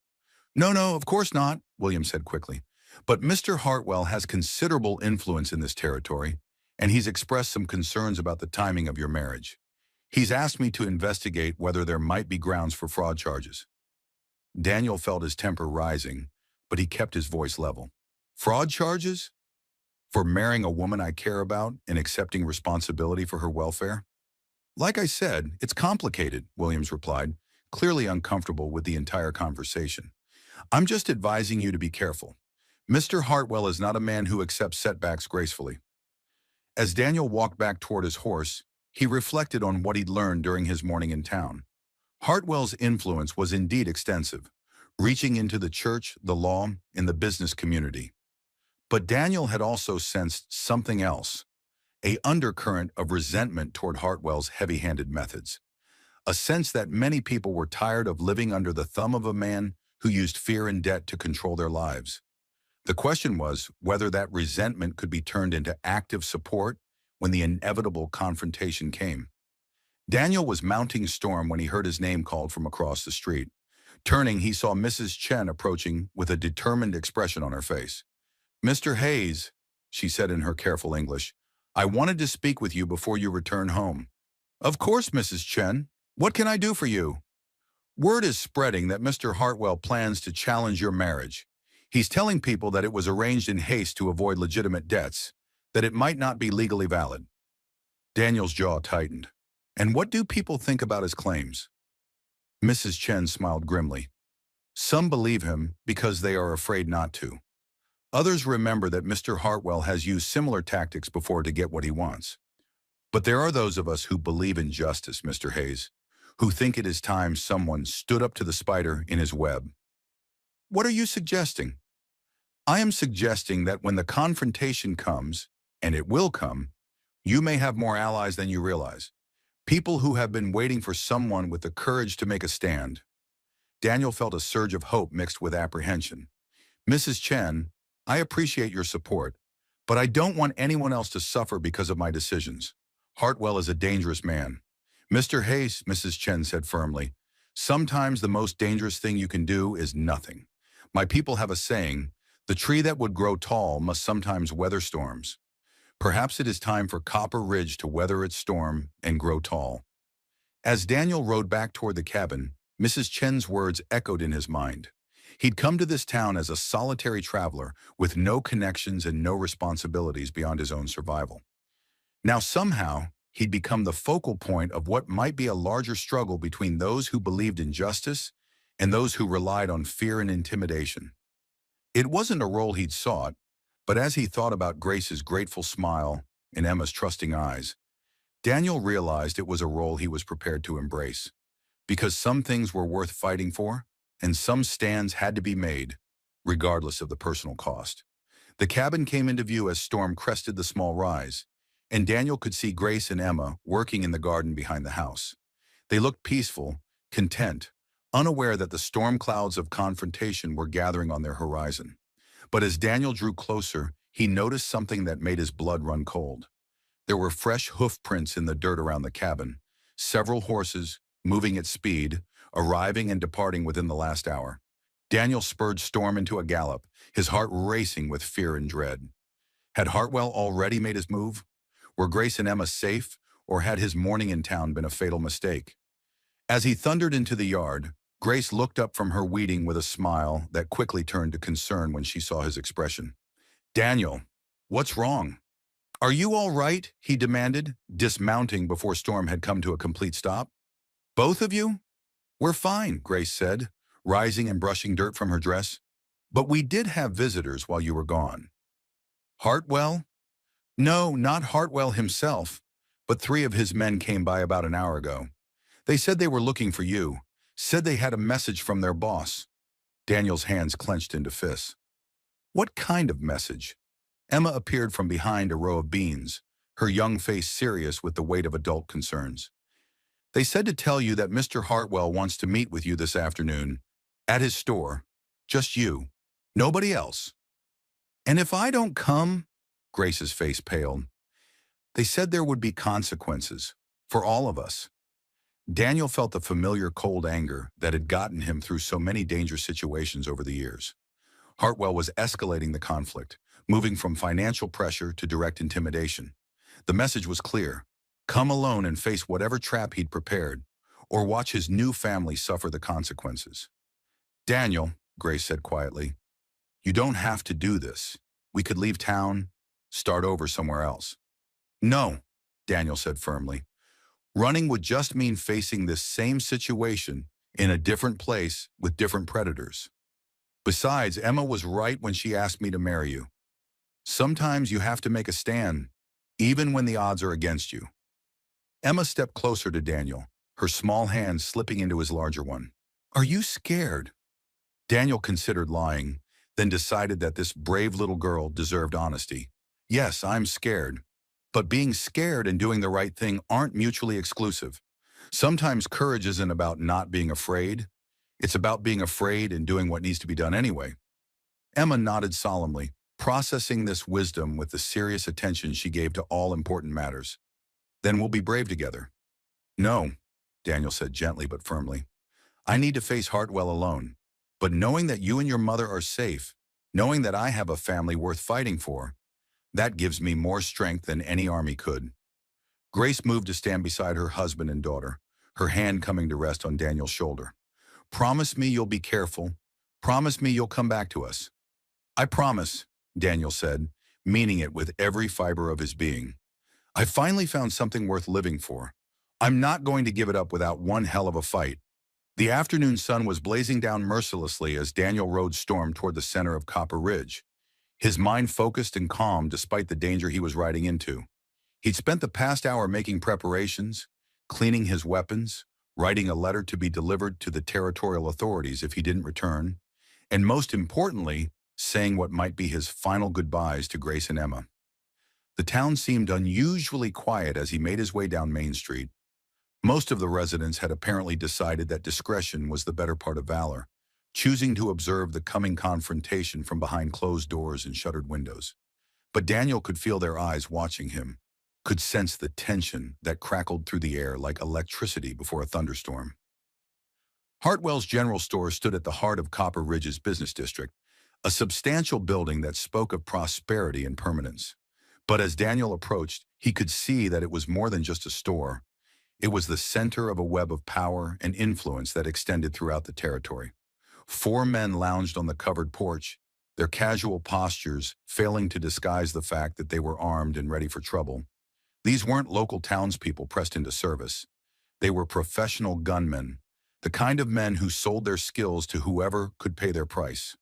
A: No, of course not," Williams said quickly. "But Mr. Hartwell has considerable influence in this territory, and he's expressed some concerns about the timing of your marriage. He's asked me to investigate whether there might be grounds for fraud charges." Daniel felt his temper rising, but he kept his voice level. "Fraud charges? For marrying a woman I care about and accepting responsibility for her welfare?" "Like I said, it's complicated," Williams replied, clearly uncomfortable with the entire conversation. "I'm just advising you to be careful. Mr. Hartwell is not a man who accepts setbacks gracefully." As Daniel walked back toward his horse, he reflected on what he'd learned during his morning in town. Hartwell's influence was indeed extensive, reaching into the church, the law, and the business community. But Daniel had also sensed something else, an undercurrent of resentment toward Hartwell's heavy-handed methods. A sense that many people were tired of living under the thumb of a man who used fear and debt to control their lives. The question was whether that resentment could be turned into active support when the inevitable confrontation came. Daniel was mounting storm when he heard his name called from across the street. Turning, he saw Mrs. Chen approaching with a determined expression on her face. "Mr. Hayes," she said in her careful English, "I wanted to speak with you before you return home." "Of course, Mrs. Chen. What can I do for you?" "Word is spreading that Mr. Hartwell plans to challenge your marriage. He's telling people that it was arranged in haste to avoid legitimate debts, that it might not be legally valid." Daniel's jaw tightened. "And what do people think about his claims?" Mrs. Chen smiled grimly. "Some believe him because they are afraid not to. Others remember that Mr. Hartwell has used similar tactics before to get what he wants. But there are those of us who believe in justice, Mr. Hayes, who think it is time someone stood up to the spider in his web." "What are you suggesting?" "I am suggesting that when the confrontation comes, and it will come, you may have more allies than you realize. People who have been waiting for someone with the courage to make a stand." Daniel felt a surge of hope mixed with apprehension. "Mrs. Chen, I appreciate your support, but I don't want anyone else to suffer because of my decisions. Hartwell is a dangerous man." "Mr. Hayes," Mrs. Chen said firmly, "sometimes the most dangerous thing you can do is nothing. My people have a saying, the tree that would grow tall must sometimes weather storms. Perhaps it is time for Copper Ridge to weather its storm and grow tall." As Daniel rode back toward the cabin, Mrs. Chen's words echoed in his mind. He'd come to this town as a solitary traveler with no connections and no responsibilities beyond his own survival. Now somehow, he'd become the focal point of what might be a larger struggle between those who believed in justice and those who relied on fear and intimidation. It wasn't a role he'd sought, but as he thought about Grace's grateful smile and Emma's trusting eyes, Daniel realized it was a role he was prepared to embrace. Because some things were worth fighting for, and some stands had to be made, regardless of the personal cost. The cabin came into view as storm crested the small rise, and Daniel could see Grace and Emma working in the garden behind the house. They looked peaceful, content, unaware that the storm clouds of confrontation were gathering on their horizon. But as Daniel drew closer, he noticed something that made his blood run cold. There were fresh hoof prints in the dirt around the cabin, several horses, moving at speed, arriving and departing within the last hour. Daniel spurred Storm into a gallop, his heart racing with fear and dread. Had Hartwell already made his move? Were Grace and Emma safe, or had his morning in town been a fatal mistake? As he thundered into the yard, Grace looked up from her weeding with a smile that quickly turned to concern when she saw his expression. "Daniel, what's wrong?" "Are you all right?" he demanded, dismounting before Storm had come to a complete stop. "Both of you?" "We're fine," Grace said, rising and brushing dirt from her dress. "But we did have visitors while you were gone." "Hartwell?" "No, not Hartwell himself, but 3 of his men came by about an hour ago. They said they were looking for you, said they had a message from their boss." Daniel's hands clenched into fists. "What kind of message?" Emma appeared from behind a row of beans, her young face serious with the weight of adult concerns. "They said to tell you that Mr. Hartwell wants to meet with you this afternoon, at his store. Just you. Nobody else." "And if I don't come?" Grace's face paled. "They said there would be consequences, for all of us." Daniel felt the familiar cold anger that had gotten him through so many dangerous situations over the years. Hartwell was escalating the conflict, moving from financial pressure to direct intimidation. The message was clear: come alone and face whatever trap he'd prepared, or watch his new family suffer the consequences. "Daniel," Grace said quietly, "you don't have to do this. We could leave town, start over somewhere else." "No," Daniel said firmly. "Running would just mean facing this same situation in a different place with different predators. Besides, Emma was right when she asked me to marry you. Sometimes you have to make a stand, even when the odds are against you." Emma stepped closer to Daniel, her small hand slipping into his larger one. "Are you scared?" Daniel considered lying, then decided that this brave little girl deserved honesty. "Yes, I'm scared. But being scared and doing the right thing aren't mutually exclusive. Sometimes courage isn't about not being afraid. It's about being afraid and doing what needs to be done anyway." Emma nodded solemnly, processing this wisdom with the serious attention she gave to all important matters. "Then we'll be brave together." "No," Daniel said gently but firmly. I need to face Hartwell alone. But knowing that you and your mother are safe, knowing that I have a family worth fighting for, that gives me more strength than any army could." Grace moved to stand beside her husband and daughter, her hand coming to rest on Daniel's shoulder. "Promise me you'll be careful. Promise me you'll come back to us." "I promise," Daniel said, meaning it with every fiber of his being. "I finally found something worth living for. I'm not going to give it up without one hell of a fight." The afternoon sun was blazing down mercilessly as Daniel rode Storm toward the center of Copper Ridge, his mind focused and calm despite the danger he was riding into. He'd spent the past hour making preparations, cleaning his weapons, writing a letter to be delivered to the territorial authorities if he didn't return, and most importantly, saying what might be his final goodbyes to Grace and Emma. The town seemed unusually quiet as he made his way down Main Street. Most of the residents had apparently decided that discretion was the better part of valor, choosing to observe the coming confrontation from behind closed doors and shuttered windows. But Daniel could feel their eyes watching him, could sense the tension that crackled through the air like electricity before a thunderstorm. Hartwell's General Store stood at the heart of Copper Ridge's business district, a substantial building that spoke of prosperity and permanence. But as Daniel approached, he could see that it was more than just a store. It was the center of a web of power and influence that extended throughout the territory. Four men lounged on the covered porch, their casual postures failing to disguise the fact that they were armed and ready for trouble. These weren't local townspeople pressed into service. They were professional gunmen, the kind of men who sold their skills to whoever could pay their price.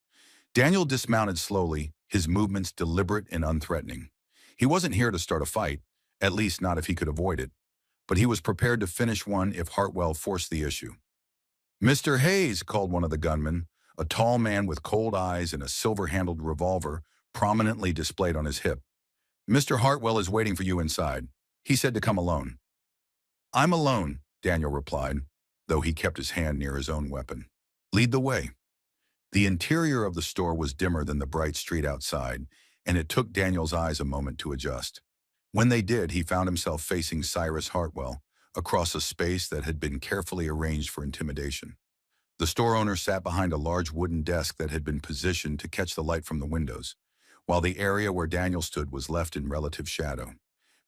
A: Daniel dismounted slowly, his movements deliberate and unthreatening. He wasn't here to start a fight, at least not if he could avoid it, but he was prepared to finish one if Hartwell forced the issue. "Mr. Hayes," called one of the gunmen, a tall man with cold eyes and a silver-handled revolver prominently displayed on his hip. "Mr. Hartwell is waiting for you inside. He said to come alone." "I'm alone," Daniel replied, though he kept his hand near his own weapon. "Lead the way." The interior of the store was dimmer than the bright street outside, and it took Daniel's eyes a moment to adjust. When they did, he found himself facing Cyrus Hartwell, across a space that had been carefully arranged for intimidation. The store owner sat behind a large wooden desk that had been positioned to catch the light from the windows, while the area where Daniel stood was left in relative shadow.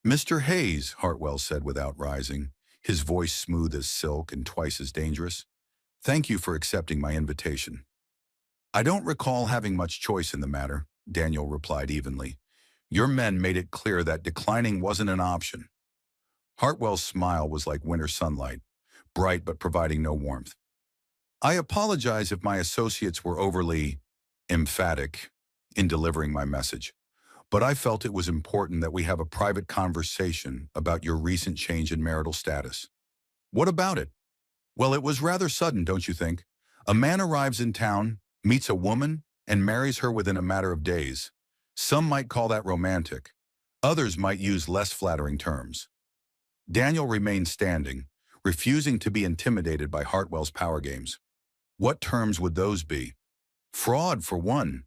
A: "Mr. Hayes," Hartwell said without rising, his voice smooth as silk and twice as dangerous, "thank you for accepting my invitation." "I don't recall having much choice in the matter," Daniel replied evenly. "Your men made it clear that declining wasn't an option." Hartwell's smile was like winter sunlight, bright but providing no warmth. "I apologize if my associates were overly emphatic in delivering my message, but I felt it was important that we have a private conversation about your recent change in marital status." "What about it?" "Well, it was rather sudden, don't you think? A man arrives in town, meets a woman, and marries her within a matter of days. Some might call that romantic. Others might use less flattering terms." Daniel remained standing, refusing to be intimidated by Hartwell's power games. What terms would those be? Fraud, for one.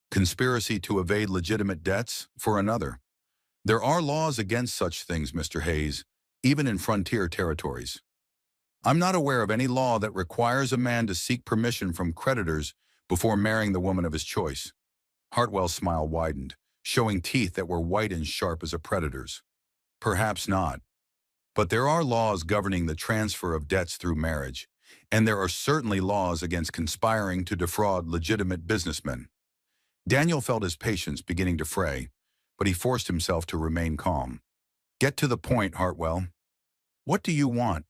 A: Conspiracy to evade legitimate debts, for another. There are laws against such things, Mr. Hayes, even in frontier territories. "I'm not aware of any law that requires a man to seek permission from creditors before marrying the woman of his choice." Hartwell's smile widened, showing teeth that were white and sharp as a predator's. "Perhaps not. But there are laws governing the transfer of debts through marriage, and there are certainly laws against conspiring to defraud legitimate businessmen." Daniel felt his patience beginning to fray, but he forced himself to remain calm. "Get to the point, Hartwell. What do you want?"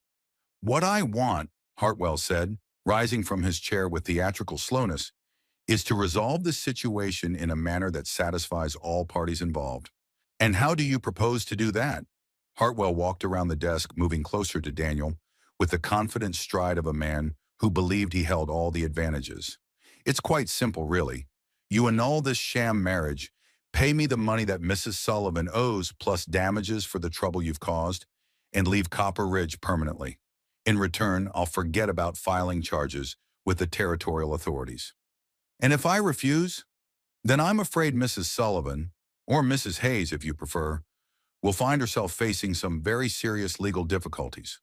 A: "What I want," Hartwell said, rising from his chair with theatrical slowness, "is to resolve this situation in a manner that satisfies all parties involved." "And how do you propose to do that?" Hartwell walked around the desk, moving closer to Daniel, with the confident stride of a man who believed he held all the advantages. "It's quite simple, really. You annul this sham marriage, pay me the money that Mrs. Sullivan owes plus damages for the trouble you've caused, and leave Copper Ridge permanently. In return, I'll forget about filing charges with the territorial authorities. And if I refuse, then I'm afraid Mrs. Sullivan, or Mrs. Hayes if you prefer, will find herself facing some very serious legal difficulties.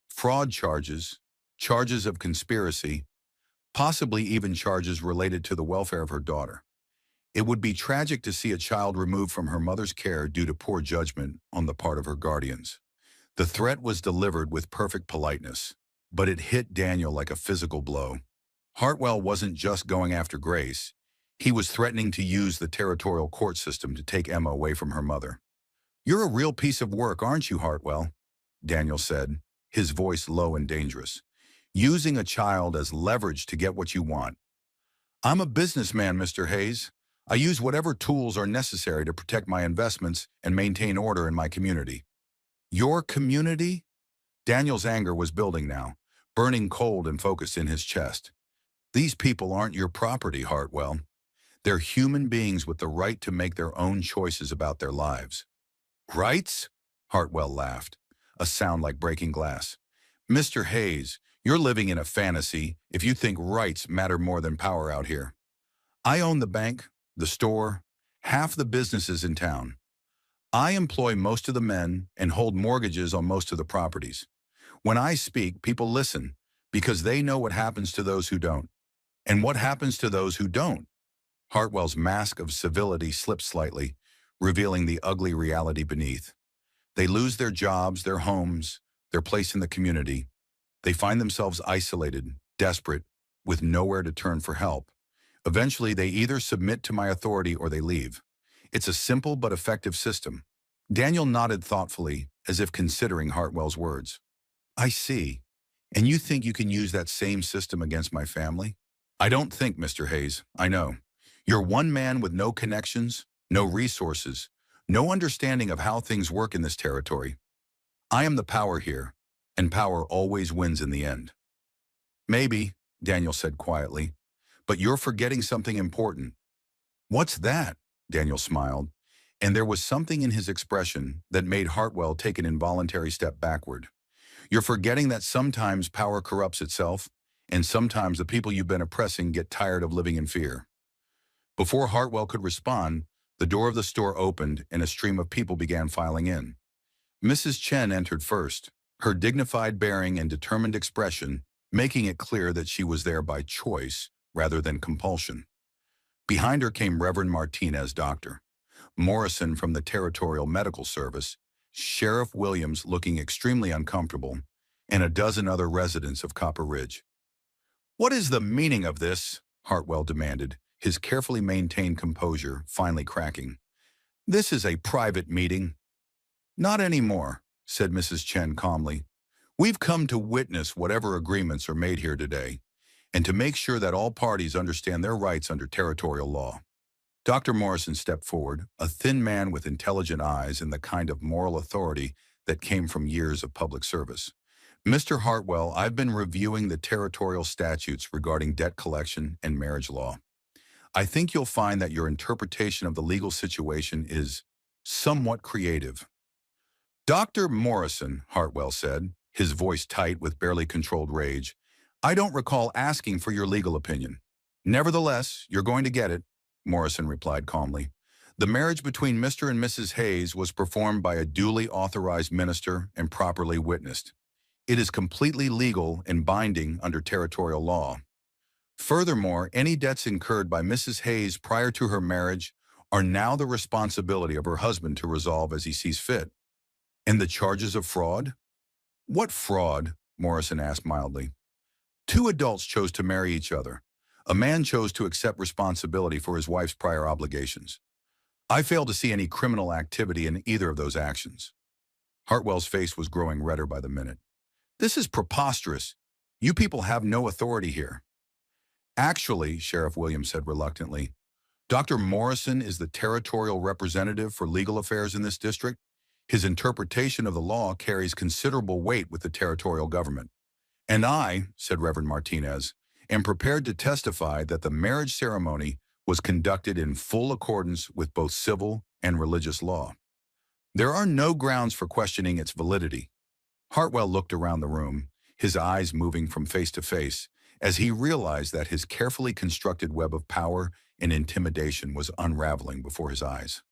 A: Fraud charges, charges of conspiracy, possibly even charges related to the welfare of her daughter. It would be tragic to see a child removed from her mother's care due to poor judgment on the part of her guardians. The threat was delivered with perfect politeness, but it hit Daniel like a physical blow. Hartwell wasn't just going after Grace. He was threatening to use the territorial court system to take Emma away from her mother. "You're a real piece of work, aren't you, Hartwell?" Daniel said, his voice low and dangerous. "Using a child as leverage to get what you want." "I'm a businessman, Mr. Hayes. I use whatever tools are necessary to protect my investments and maintain order in my community." "Your community?" Daniel's anger was building now, burning cold and focused in his chest. "These people aren't your property, Hartwell. They're human beings with the right to make their own choices about their lives." "Rights?" Hartwell laughed, a sound like breaking glass. "Mr. Hayes, you're living in a fantasy if you think rights matter more than power out here. I own the bank, the store, half the businesses in town. I employ most of the men and hold mortgages on most of the properties. When I speak, people listen because they know what happens to those who don't. And what happens to those who don't?" Hartwell's mask of civility slipped slightly, revealing the ugly reality beneath. They lose their jobs, their homes, their place in the community. They find themselves isolated, desperate, with nowhere to turn for help. Eventually, they either submit to my authority or they leave. It's a simple but effective system. Daniel nodded thoughtfully, as if considering Hartwell's words. "I see. And you think you can use that same system against my family?" "I don't think, Mr. Hayes. I know. You're one man with no connections, no resources, no understanding of how things work in this territory. I am the power here, and power always wins in the end." "Maybe," Daniel said quietly, "but you're forgetting something important." "What's that?" Daniel smiled, and there was something in his expression that made Hartwell take an involuntary step backward. "You're forgetting that sometimes power corrupts itself, and sometimes the people you've been oppressing get tired of living in fear." Before Hartwell could respond, the door of the store opened and a stream of people began filing in. Mrs. Chen entered first, her dignified bearing and determined expression making it clear that she was there by choice rather than compulsion. Behind her came Reverend Martinez, Dr. Morrison from the Territorial Medical Service, Sheriff Williams looking extremely uncomfortable, and a dozen other residents of Copper Ridge. "What is the meaning of this?" Hartwell demanded, his carefully maintained composure finally cracking. "This is a private meeting." "Not anymore," said Mrs. Chen calmly. "We've come to witness whatever agreements are made here today, and to make sure that all parties understand their rights under territorial law." Dr. Morrison stepped forward, a thin man with intelligent eyes and the kind of moral authority that came from years of public service. "Mr. Hartwell, I've been reviewing the territorial statutes regarding debt collection and marriage law. I think you'll find that your interpretation of the legal situation is somewhat creative." "Dr. Morrison," Hartwell said, his voice tight with barely controlled rage, "I don't recall asking for your legal opinion." "Nevertheless, you're going to get it," Morrison replied calmly. "The marriage between Mr. and Mrs. Hayes was performed by a duly authorized minister and properly witnessed. It is completely legal and binding under territorial law. Furthermore, any debts incurred by Mrs. Hayes prior to her marriage are now the responsibility of her husband to resolve as he sees fit." "And the charges of fraud?" "What fraud?" Morrison asked mildly. "Two adults chose to marry each other. A man chose to accept responsibility for his wife's prior obligations. I fail to see any criminal activity in either of those actions." Hartwell's face was growing redder by the minute. "This is preposterous. You people have no authority here." "Actually," Sheriff Williams said reluctantly, "Dr. Morrison is the territorial representative for legal affairs in this district. His interpretation of the law carries considerable weight with the territorial government. And I," said Reverend Martinez, "am prepared to testify that the marriage ceremony was conducted in full accordance with both civil and religious law. There are no grounds for questioning its validity." Hartwell looked around the room, his eyes moving from face to face, as he realized that his carefully constructed web of power and intimidation was unraveling before his eyes.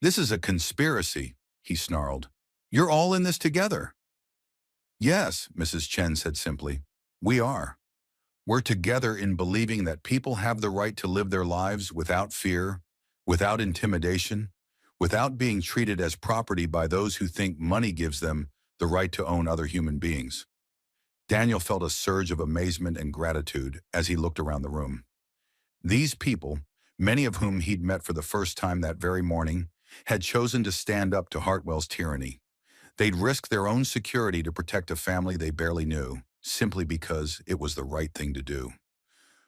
A: "This is a conspiracy," he snarled. "You're all in this together." Yes, Mrs. Chen said simply. We are. We're together in believing that people have the right to live their lives without fear, without intimidation, without being treated as property by those who think money gives them the right to own other human beings. Daniel felt a surge of amazement and gratitude as he looked around the room. These people, many of whom he'd met for the first time that very morning, had chosen to stand up to Hartwell's tyranny. They'd risk their own security to protect a family they barely knew, simply because it was the right thing to do.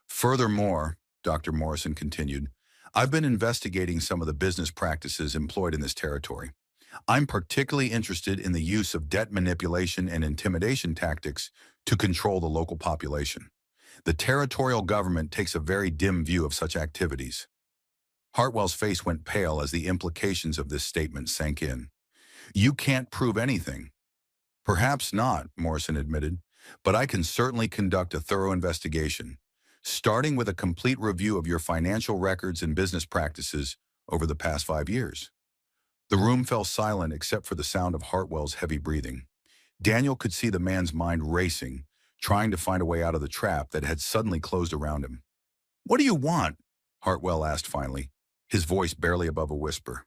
A: Furthermore, Dr. Morrison continued, I've been investigating some of the business practices employed in this territory. I'm particularly interested in the use of debt manipulation and intimidation tactics to control the local population. The territorial government takes a very dim view of such activities. Hartwell's face went pale as the implications of this statement sank in. You can't prove anything. Perhaps not, Morrison admitted, but I can certainly conduct a thorough investigation, starting with a complete review of your financial records and business practices over the past 5 years. The room fell silent except for the sound of Hartwell's heavy breathing. Daniel could see the man's mind racing, trying to find a way out of the trap that had suddenly closed around him. What do you want? Hartwell asked finally, his voice barely above a whisper.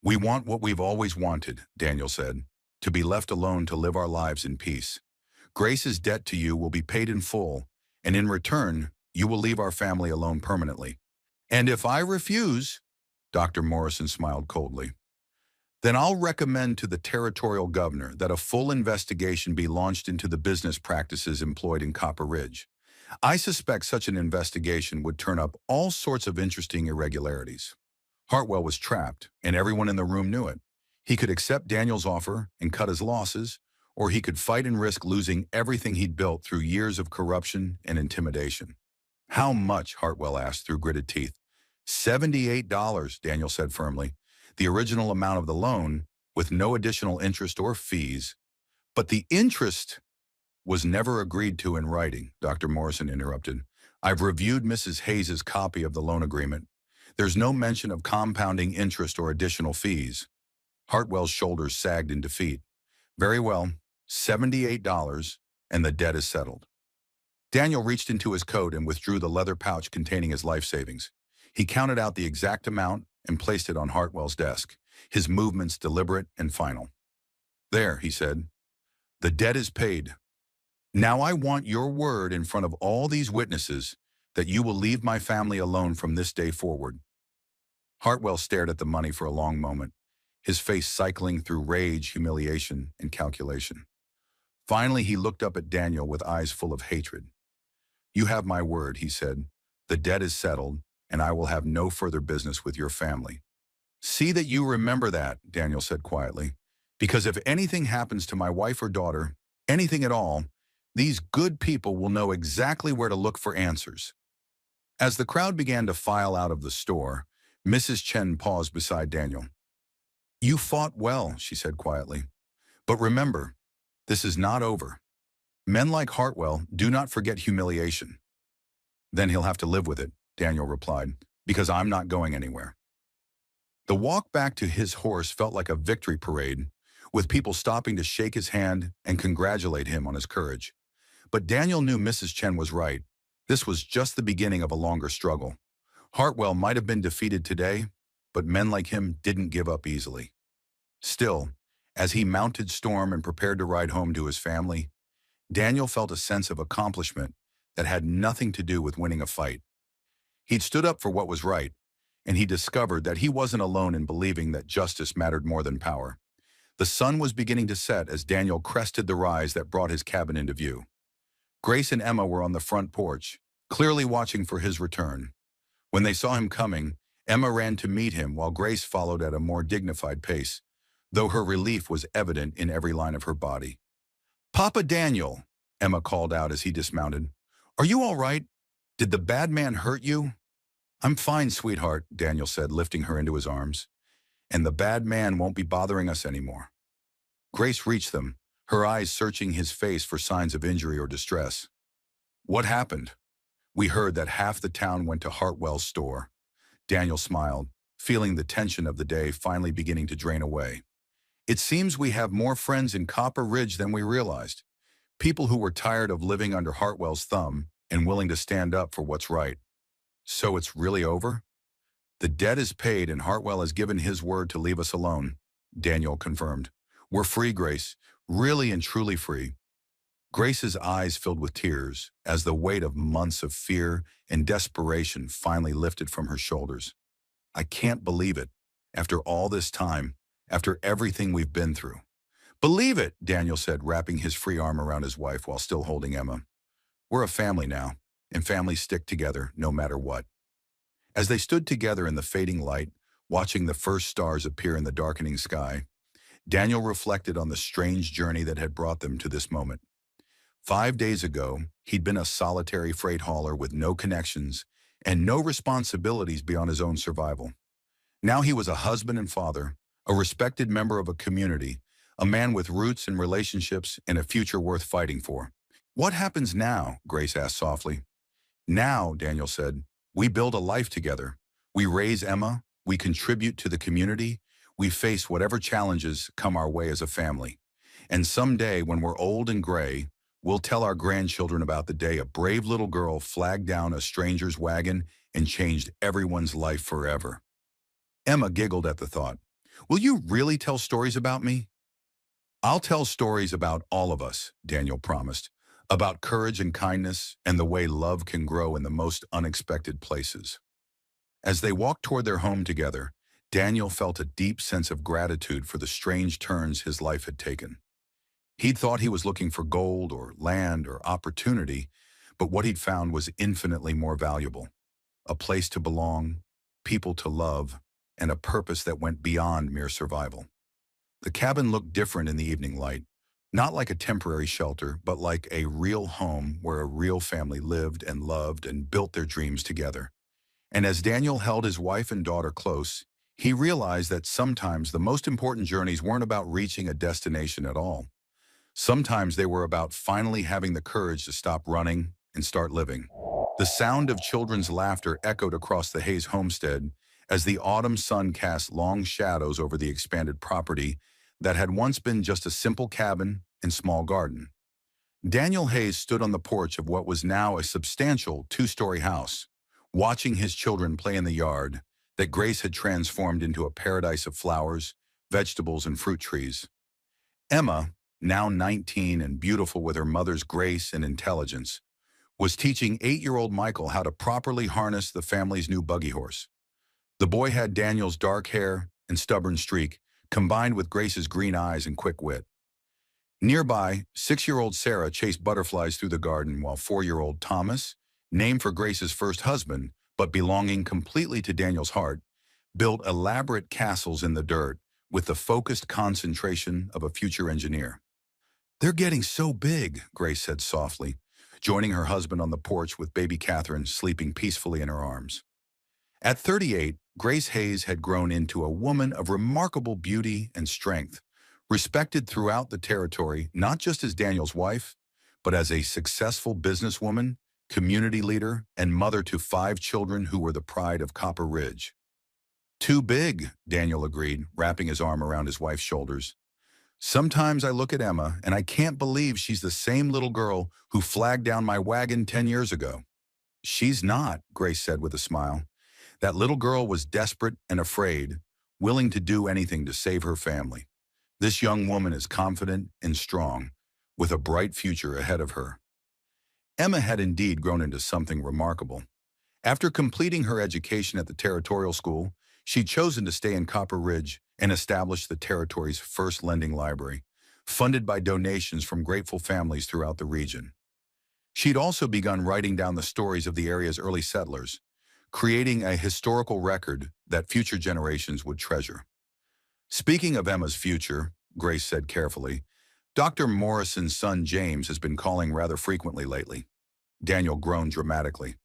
A: We want what we've always wanted, Daniel said, to be left alone to live our lives in peace. Grace's debt to you will be paid in full, and in return, you will leave our family alone permanently. And if I refuse, Dr. Morrison smiled coldly, then I'll recommend to the territorial governor that a full investigation be launched into the business practices employed in Copper Ridge. I suspect such an investigation would turn up all sorts of interesting irregularities. Hartwell was trapped, and everyone in the room knew it. He could accept Daniel's offer and cut his losses, or he could fight and risk losing everything he'd built through years of corruption and intimidation. How much? Hartwell asked through gritted teeth. $78, Daniel said firmly, the original amount of the loan, with no additional interest or fees. But the interest was never agreed to in writing, Dr. Morrison interrupted. I've reviewed Mrs. Hayes's copy of the loan agreement. There's no mention of compounding interest or additional fees. Hartwell's shoulders sagged in defeat. Very well, $78, and the debt is settled. Daniel reached into his coat and withdrew the leather pouch containing his life savings. He counted out the exact amount and placed it on Hartwell's desk, his movements deliberate and final. There, he said, the debt is paid. Now I want your word in front of all these witnesses that you will leave my family alone from this day forward. Hartwell stared at the money for a long moment, his face cycling through rage, humiliation, and calculation. Finally, he looked up at Daniel with eyes full of hatred. You have my word, he said. The debt is settled, and I will have no further business with your family. See that you remember that, Daniel said quietly, because if anything happens to my wife or daughter, anything at all, these good people will know exactly where to look for answers. As the crowd began to file out of the store, Mrs. Chen paused beside Daniel. You fought well, she said quietly. But remember, this is not over. Men like Hartwell do not forget humiliation. Then he'll have to live with it, Daniel replied, because I'm not going anywhere. The walk back to his horse felt like a victory parade, with people stopping to shake his hand and congratulate him on his courage. But Daniel knew Mrs. Chen was right. This was just the beginning of a longer struggle. Hartwell might have been defeated today, but men like him didn't give up easily. Still, as he mounted Storm and prepared to ride home to his family, Daniel felt a sense of accomplishment that had nothing to do with winning a fight. He'd stood up for what was right, and he discovered that he wasn't alone in believing that justice mattered more than power. The sun was beginning to set as Daniel crested the rise that brought his cabin into view. Grace and Emma were on the front porch, clearly watching for his return. When they saw him coming, Emma ran to meet him while Grace followed at a more dignified pace, though her relief was evident in every line of her body. Papa Daniel, Emma called out as he dismounted. Are you all right? Did the bad man hurt you? I'm fine, sweetheart, Daniel said, lifting her into his arms. And the bad man won't be bothering us anymore. Grace reached them, her eyes searching his face for signs of injury or distress. What happened? We heard that half the town went to Hartwell's store. Daniel smiled, feeling the tension of the day finally beginning to drain away. It seems we have more friends in Copper Ridge than we realized. People who were tired of living under Hartwell's thumb and willing to stand up for what's right. So it's really over? The debt is paid and Hartwell has given his word to leave us alone, Daniel confirmed. We're free, Grace. Really and truly free. Grace's eyes filled with tears as the weight of months of fear and desperation finally lifted from her shoulders. I can't believe it. After all this time, after everything we've been through. Believe it, Daniel said, wrapping his free arm around his wife while still holding Emma. We're a family now, and families stick together no matter what. As they stood together in the fading light, watching the first stars appear in the darkening sky, Daniel reflected on the strange journey that had brought them to this moment. 5 days ago, he'd been a solitary freight hauler with no connections and no responsibilities beyond his own survival. Now he was a husband and father, a respected member of a community, a man with roots and relationships and a future worth fighting for. What happens now? Grace asked softly. Now, Daniel said, we build a life together. We raise Emma, we contribute to the community, we face whatever challenges come our way as a family. And someday, when we're old and gray, we'll tell our grandchildren about the day a brave little girl flagged down a stranger's wagon and changed everyone's life forever. Emma giggled at the thought. Will you really tell stories about me? I'll tell stories about all of us, Daniel promised, about courage and kindness and the way love can grow in the most unexpected places. As they walked toward their home together, Daniel felt a deep sense of gratitude for the strange turns his life had taken. He'd thought he was looking for gold or land or opportunity, but what he'd found was infinitely more valuable. A place to belong, people to love, and a purpose that went beyond mere survival. The cabin looked different in the evening light, not like a temporary shelter, but like a real home where a real family lived and loved and built their dreams together. And as Daniel held his wife and daughter close, he realized that sometimes the most important journeys weren't about reaching a destination at all. Sometimes they were about finally having the courage to stop running and start living. The sound of children's laughter echoed across the Hayes homestead as the autumn sun cast long shadows over the expanded property that had once been just a simple cabin and small garden. Daniel Hayes stood on the porch of what was now a substantial two-story house, watching his children play in the yard that Grace had transformed into a paradise of flowers, vegetables, and fruit trees. Emma, now 19 and beautiful with her mother's grace and intelligence, was teaching 8-year-old Michael how to properly harness the family's new buggy horse. The boy had Daniel's dark hair and stubborn streak, combined with Grace's green eyes and quick wit. Nearby, 6-year-old Sarah chased butterflies through the garden while 4-year-old Thomas, named for Grace's first husband, but belonging completely to Daniel's heart, built elaborate castles in the dirt with the focused concentration of a future engineer. They're getting so big, Grace said softly, joining her husband on the porch with baby Catherine sleeping peacefully in her arms. At 38, Grace Hayes had grown into a woman of remarkable beauty and strength, respected throughout the territory not just as Daniel's wife, but as a successful businesswoman, community leader, and mother to 5 children who were the pride of Copper Ridge. Too big, Daniel agreed, wrapping his arm around his wife's shoulders. Sometimes I look at Emma and I can't believe she's the same little girl who flagged down my wagon 10 years ago. She's not, Grace said with a smile. That little girl was desperate and afraid, willing to do anything to save her family. This young woman is confident and strong, with a bright future ahead of her. Emma had indeed grown into something remarkable. After completing her education at the Territorial School, she'd chosen to stay in Copper Ridge and establish the territory's first lending library, funded by donations from grateful families throughout the region. She'd also begun writing down the stories of the area's early settlers, creating a historical record that future generations would treasure. Speaking of Emma's future, Grace said carefully, Dr. Morrison's son James has been calling rather frequently lately. Daniel groaned dramatically.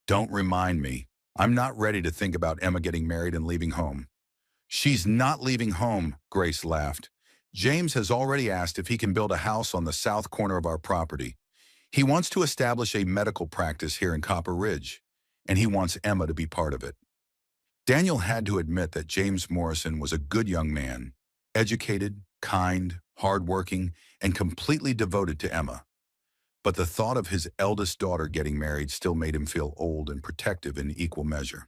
A: Don't remind me. I'm not ready to think about Emma getting married and leaving home. She's not leaving home, Grace laughed. James has already asked if he can build a house on the south corner of our property. He wants to establish a medical practice here in Copper Ridge, and he wants Emma to be part of it. Daniel had to admit that James Morrison was a good young man, educated, kind, hardworking, and completely devoted to Emma. But the thought of his eldest daughter getting married still made him feel old and protective in equal measure.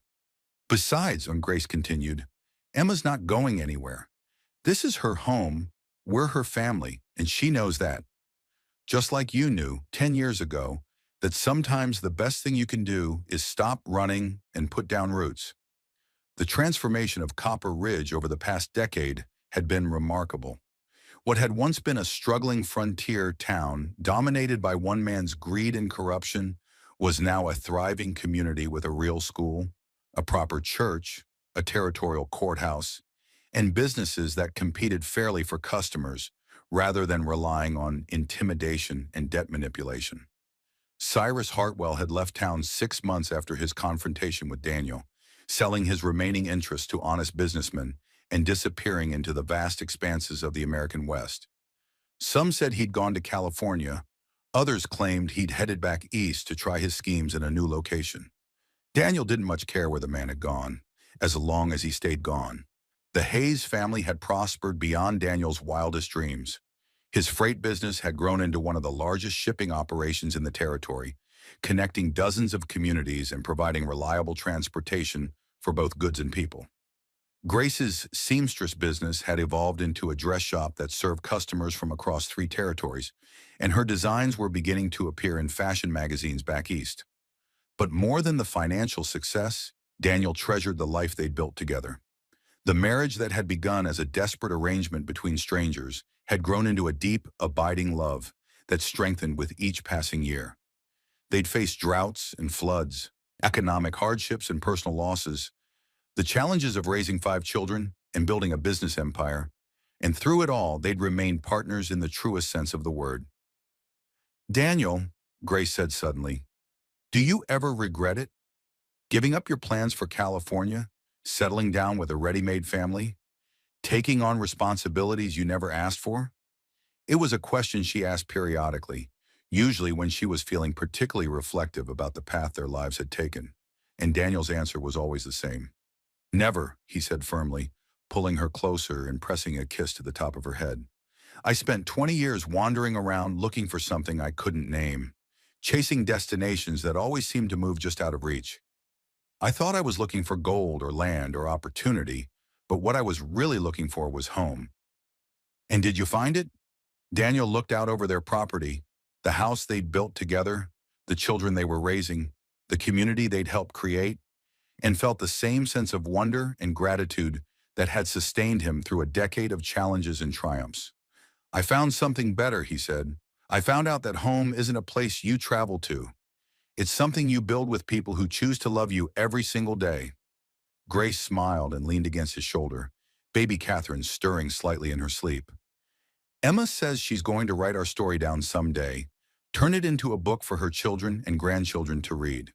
A: Besides, Grace continued, Emma's not going anywhere. This is her home, we're her family, and she knows that. Just like you knew 10 years ago that sometimes the best thing you can do is stop running and put down roots. The transformation of Copper Ridge over the past decade had been remarkable. What had once been a struggling frontier town dominated by one man's greed and corruption was now a thriving community with a real school, a proper church, a territorial courthouse, and businesses that competed fairly for customers rather than relying on intimidation and debt manipulation. Cyrus Hartwell had left town 6 months after his confrontation with Daniel, selling his remaining interests to honest businessmen and disappearing into the vast expanses of the American West. Some said he'd gone to California, others claimed he'd headed back east to try his schemes in a new location. Daniel didn't much care where the man had gone, as long as he stayed gone. The Hayes family had prospered beyond Daniel's wildest dreams. His freight business had grown into one of the largest shipping operations in the territory, connecting dozens of communities and providing reliable transportation for both goods and people. Grace's seamstress business had evolved into a dress shop that served customers from across 3 territories, and her designs were beginning to appear in fashion magazines back east. But more than the financial success, Daniel treasured the life they'd built together. The marriage that had begun as a desperate arrangement between strangers had grown into a deep, abiding love that strengthened with each passing year. They'd faced droughts and floods, economic hardships and personal losses, the challenges of raising 5 children and building a business empire, and through it all, they'd remained partners in the truest sense of the word. Daniel, Grace said suddenly, do you ever regret it? Giving up your plans for California, settling down with a ready-made family, taking on responsibilities you never asked for? It was a question she asked periodically, usually when she was feeling particularly reflective about the path their lives had taken, and Daniel's answer was always the same. Never, he said firmly, pulling her closer and pressing a kiss to the top of her head. I spent 20 years wandering around looking for something I couldn't name, chasing destinations that always seemed to move just out of reach. I thought I was looking for gold or land or opportunity, but what I was really looking for was home. And did you find it? Daniel looked out over their property, the house they'd built together, the children they were raising, the community they'd helped create, and felt the same sense of wonder and gratitude that had sustained him through a decade of challenges and triumphs. I found something better, he said. I found out that home isn't a place you travel to. It's something you build with people who choose to love you every single day. Grace smiled and leaned against his shoulder, baby Catherine stirring slightly in her sleep. Emma says she's going to write our story down someday, turn it into a book for her children and grandchildren to read.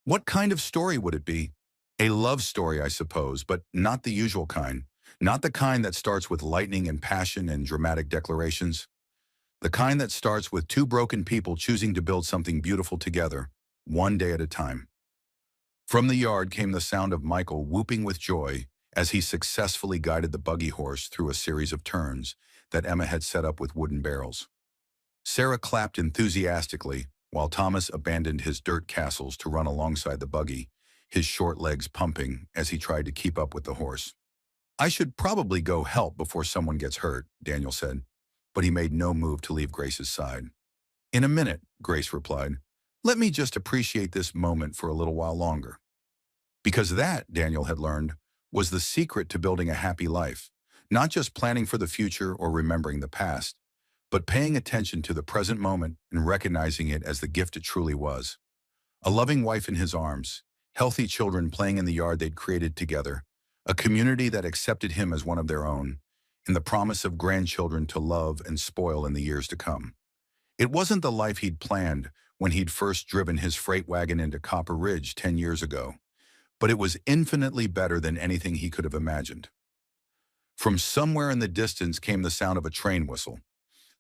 A: What kind of story would it be? A love story, I suppose, but not the usual kind. Not the kind that starts with lightning and passion and dramatic declarations. The kind that starts with 2 broken people choosing to build something beautiful together, one day at a time. From the yard came the sound of Michael whooping with joy as he successfully guided the buggy horse through a series of turns that Emma had set up with wooden barrels. Sarah clapped enthusiastically while Thomas abandoned his dirt castles to run alongside the buggy, his short legs pumping as he tried to keep up with the horse. I should probably go help before someone gets hurt, Daniel said, but he made no move to leave Grace's side. In a minute, Grace replied. Let me just appreciate this moment for a little while longer. Because that, Daniel had learned, was the secret to building a happy life, not just planning for the future or remembering the past, but paying attention to the present moment and recognizing it as the gift it truly was. A loving wife in his arms, healthy children playing in the yard they'd created together, a community that accepted him as one of their own, and the promise of grandchildren to love and spoil in the years to come. It wasn't the life he'd planned when he'd first driven his freight wagon into Copper Ridge 10 years ago, but it was infinitely better than anything he could have imagined. From somewhere in the distance came the sound of a train whistle.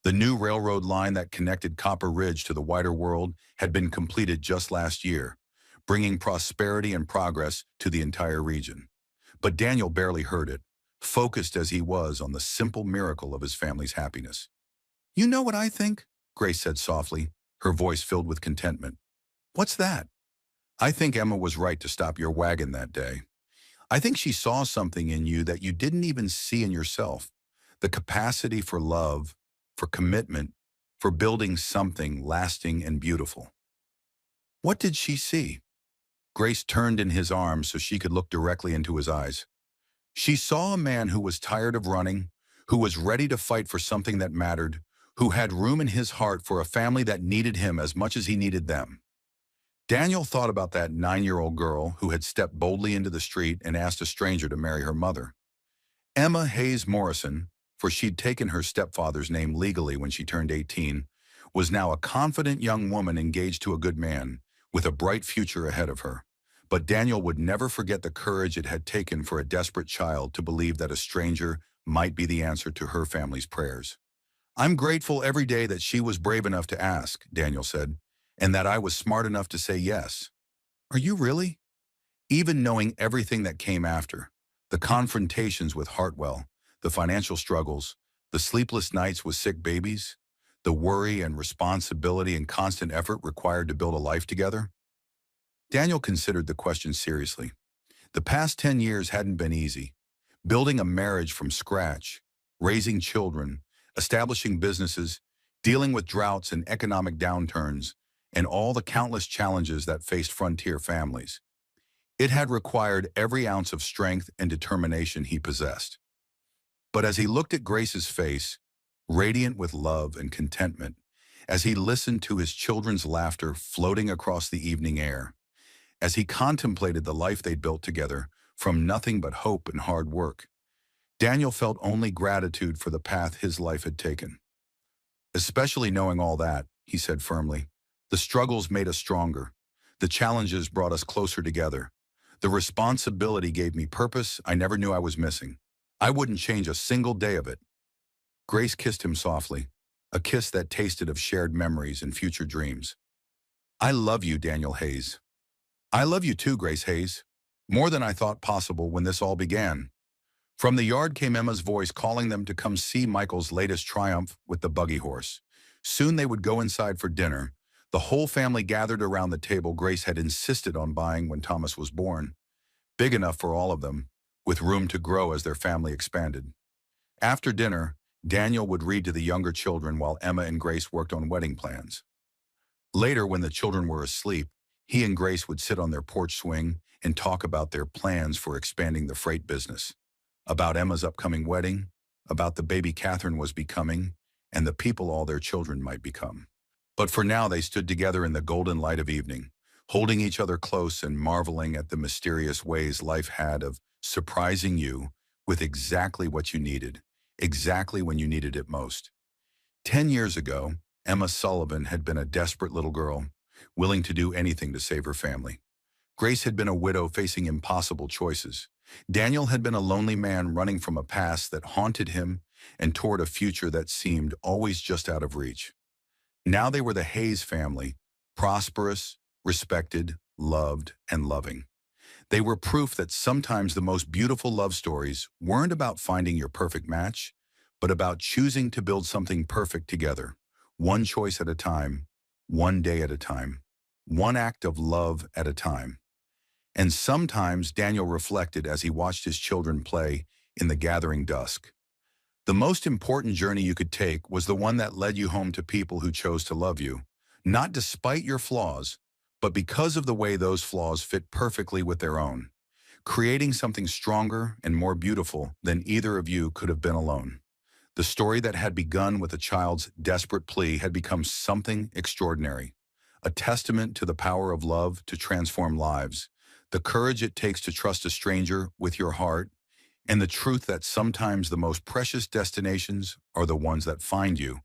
A: The new railroad line that connected Copper Ridge to the wider world had been completed just last year, bringing prosperity and progress to the entire region. But Daniel barely heard it, focused as he was on the simple miracle of his family's happiness. "You know what I think?" Grace said softly, her voice filled with contentment. "What's that?" "I think Emma was right to stop your wagon that day. I think she saw something in you that you didn't even see in yourself. The capacity for love, for commitment, for building something lasting and beautiful." "What did she see?" Grace turned in his arms so she could look directly into his eyes. She saw a man who was tired of running, who was ready to fight for something that mattered, who had room in his heart for a family that needed him as much as he needed them. Daniel thought about that 9-year-old girl who had stepped boldly into the street and asked a stranger to marry her mother. Emma Hayes Morrison, for she'd taken her stepfather's name legally when she turned 18, was now a confident young woman engaged to a good man, with a bright future ahead of her. But Daniel would never forget the courage it had taken for a desperate child to believe that a stranger might be the answer to her family's prayers. "I'm grateful every day that she was brave enough to ask," Daniel said, "and that I was smart enough to say yes." "Are you really?" Even knowing everything that came after, the confrontations with Hartwell, the financial struggles, the sleepless nights with sick babies, the worry and responsibility and constant effort required to build a life together? Daniel considered the question seriously. The past 10 years hadn't been easy. Building a marriage from scratch, raising children, establishing businesses, dealing with droughts and economic downturns, and all the countless challenges that faced frontier families. It had required every ounce of strength and determination he possessed. But as he looked at Grace's face, radiant with love and contentment, as he listened to his children's laughter floating across the evening air, as he contemplated the life they'd built together from nothing but hope and hard work, Daniel felt only gratitude for the path his life had taken. "Especially knowing all that," he said firmly, "the struggles made us stronger. The challenges brought us closer together. The responsibility gave me purpose I never knew I was missing. I wouldn't change a single day of it." Grace kissed him softly, a kiss that tasted of shared memories and future dreams. "I love you, Daniel Hayes." "I love you too, Grace Hayes. More than I thought possible when this all began." From the yard came Emma's voice calling them to come see Michael's latest triumph with the buggy horse. Soon they would go inside for dinner. The whole family gathered around the table Grace had insisted on buying when Thomas was born, big enough for all of them, with room to grow as their family expanded. After dinner, Daniel would read to the younger children while Emma and Grace worked on wedding plans. Later, when the children were asleep, he and Grace would sit on their porch swing and talk about their plans for expanding the freight business, about Emma's upcoming wedding, about the baby Catherine was becoming, and the people all their children might become. But for now they stood together in the golden light of evening, holding each other close and marveling at the mysterious ways life had of surprising you with exactly what you needed, exactly when you needed it most. 10 years ago, Emma Sullivan had been a desperate little girl, willing to do anything to save her family. Grace had been a widow facing impossible choices. Daniel had been a lonely man running from a past that haunted him and toward a future that seemed always just out of reach. Now they were the Hayes family, prosperous, respected, loved, and loving. They were proof that sometimes the most beautiful love stories weren't about finding your perfect match, but about choosing to build something perfect together, one choice at a time, one day at a time, one act of love at a time. And sometimes Daniel reflected as he watched his children play in the gathering dusk. The most important journey you could take was the one that led you home to people who chose to love you, not despite your flaws, but because of the way those flaws fit perfectly with their own, creating something stronger and more beautiful than either of you could have been alone. The story that had begun with a child's desperate plea had become something extraordinary, a testament to the power of love to transform lives, the courage it takes to trust a stranger with your heart, and the truth that sometimes the most precious destinations are the ones that find you,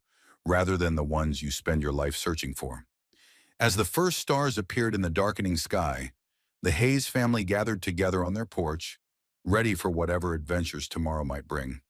A: rather than the ones you spend your life searching for. As the first stars appeared in the darkening sky, the Hayes family gathered together on their porch, ready for whatever adventures tomorrow might bring.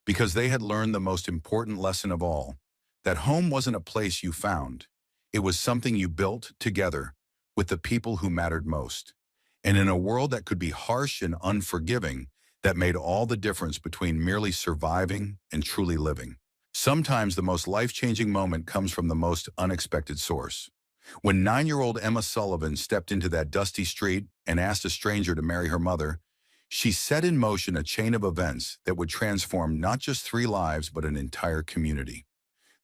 A: Because they had learned the most important lesson of all, that home wasn't a place you found. It was something you built together with the people who mattered most. And in a world that could be harsh and unforgiving, that made all the difference between merely surviving and truly living. Sometimes the most life-changing moment comes from the most unexpected source. When 9-year-old Emma Sullivan stepped into that dusty street and asked a stranger to marry her mother, she set in motion a chain of events that would transform not just 3 lives but an entire community.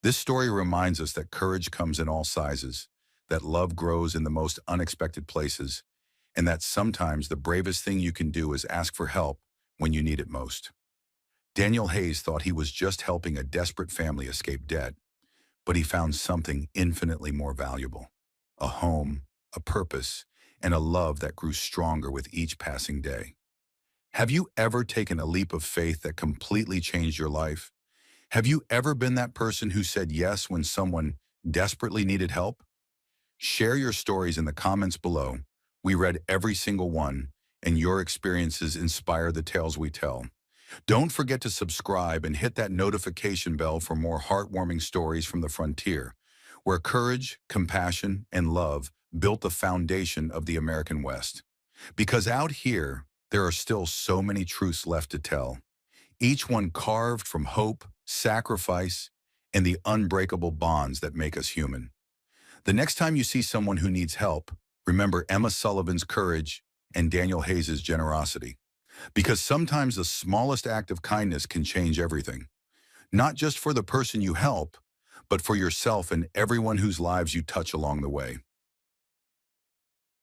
A: This story reminds us that courage comes in all sizes, that love grows in the most unexpected places, and that sometimes the bravest thing you can do is ask for help when you need it most. Daniel Hayes thought he was just helping a desperate family escape debt, but he found something infinitely more valuable: a home, a purpose, and a love that grew stronger with each passing day. Have you ever taken a leap of faith that completely changed your life? Have you ever been that person who said yes when someone desperately needed help? Share your stories in the comments below. We read every single one, and your experiences inspire the tales we tell. Don't forget to subscribe and hit that notification bell for more heartwarming stories from the frontier, where courage, compassion, and love built the foundation of the American West. Because out here, there are still so many truths left to tell, each one carved from hope, sacrifice, and the unbreakable bonds that make us human. The next time you see someone who needs help, remember Emma Sullivan's courage and Daniel Hayes' generosity. Because sometimes the smallest act of kindness can change everything. Not just for the person you help, but for yourself and everyone whose lives you touch along the way.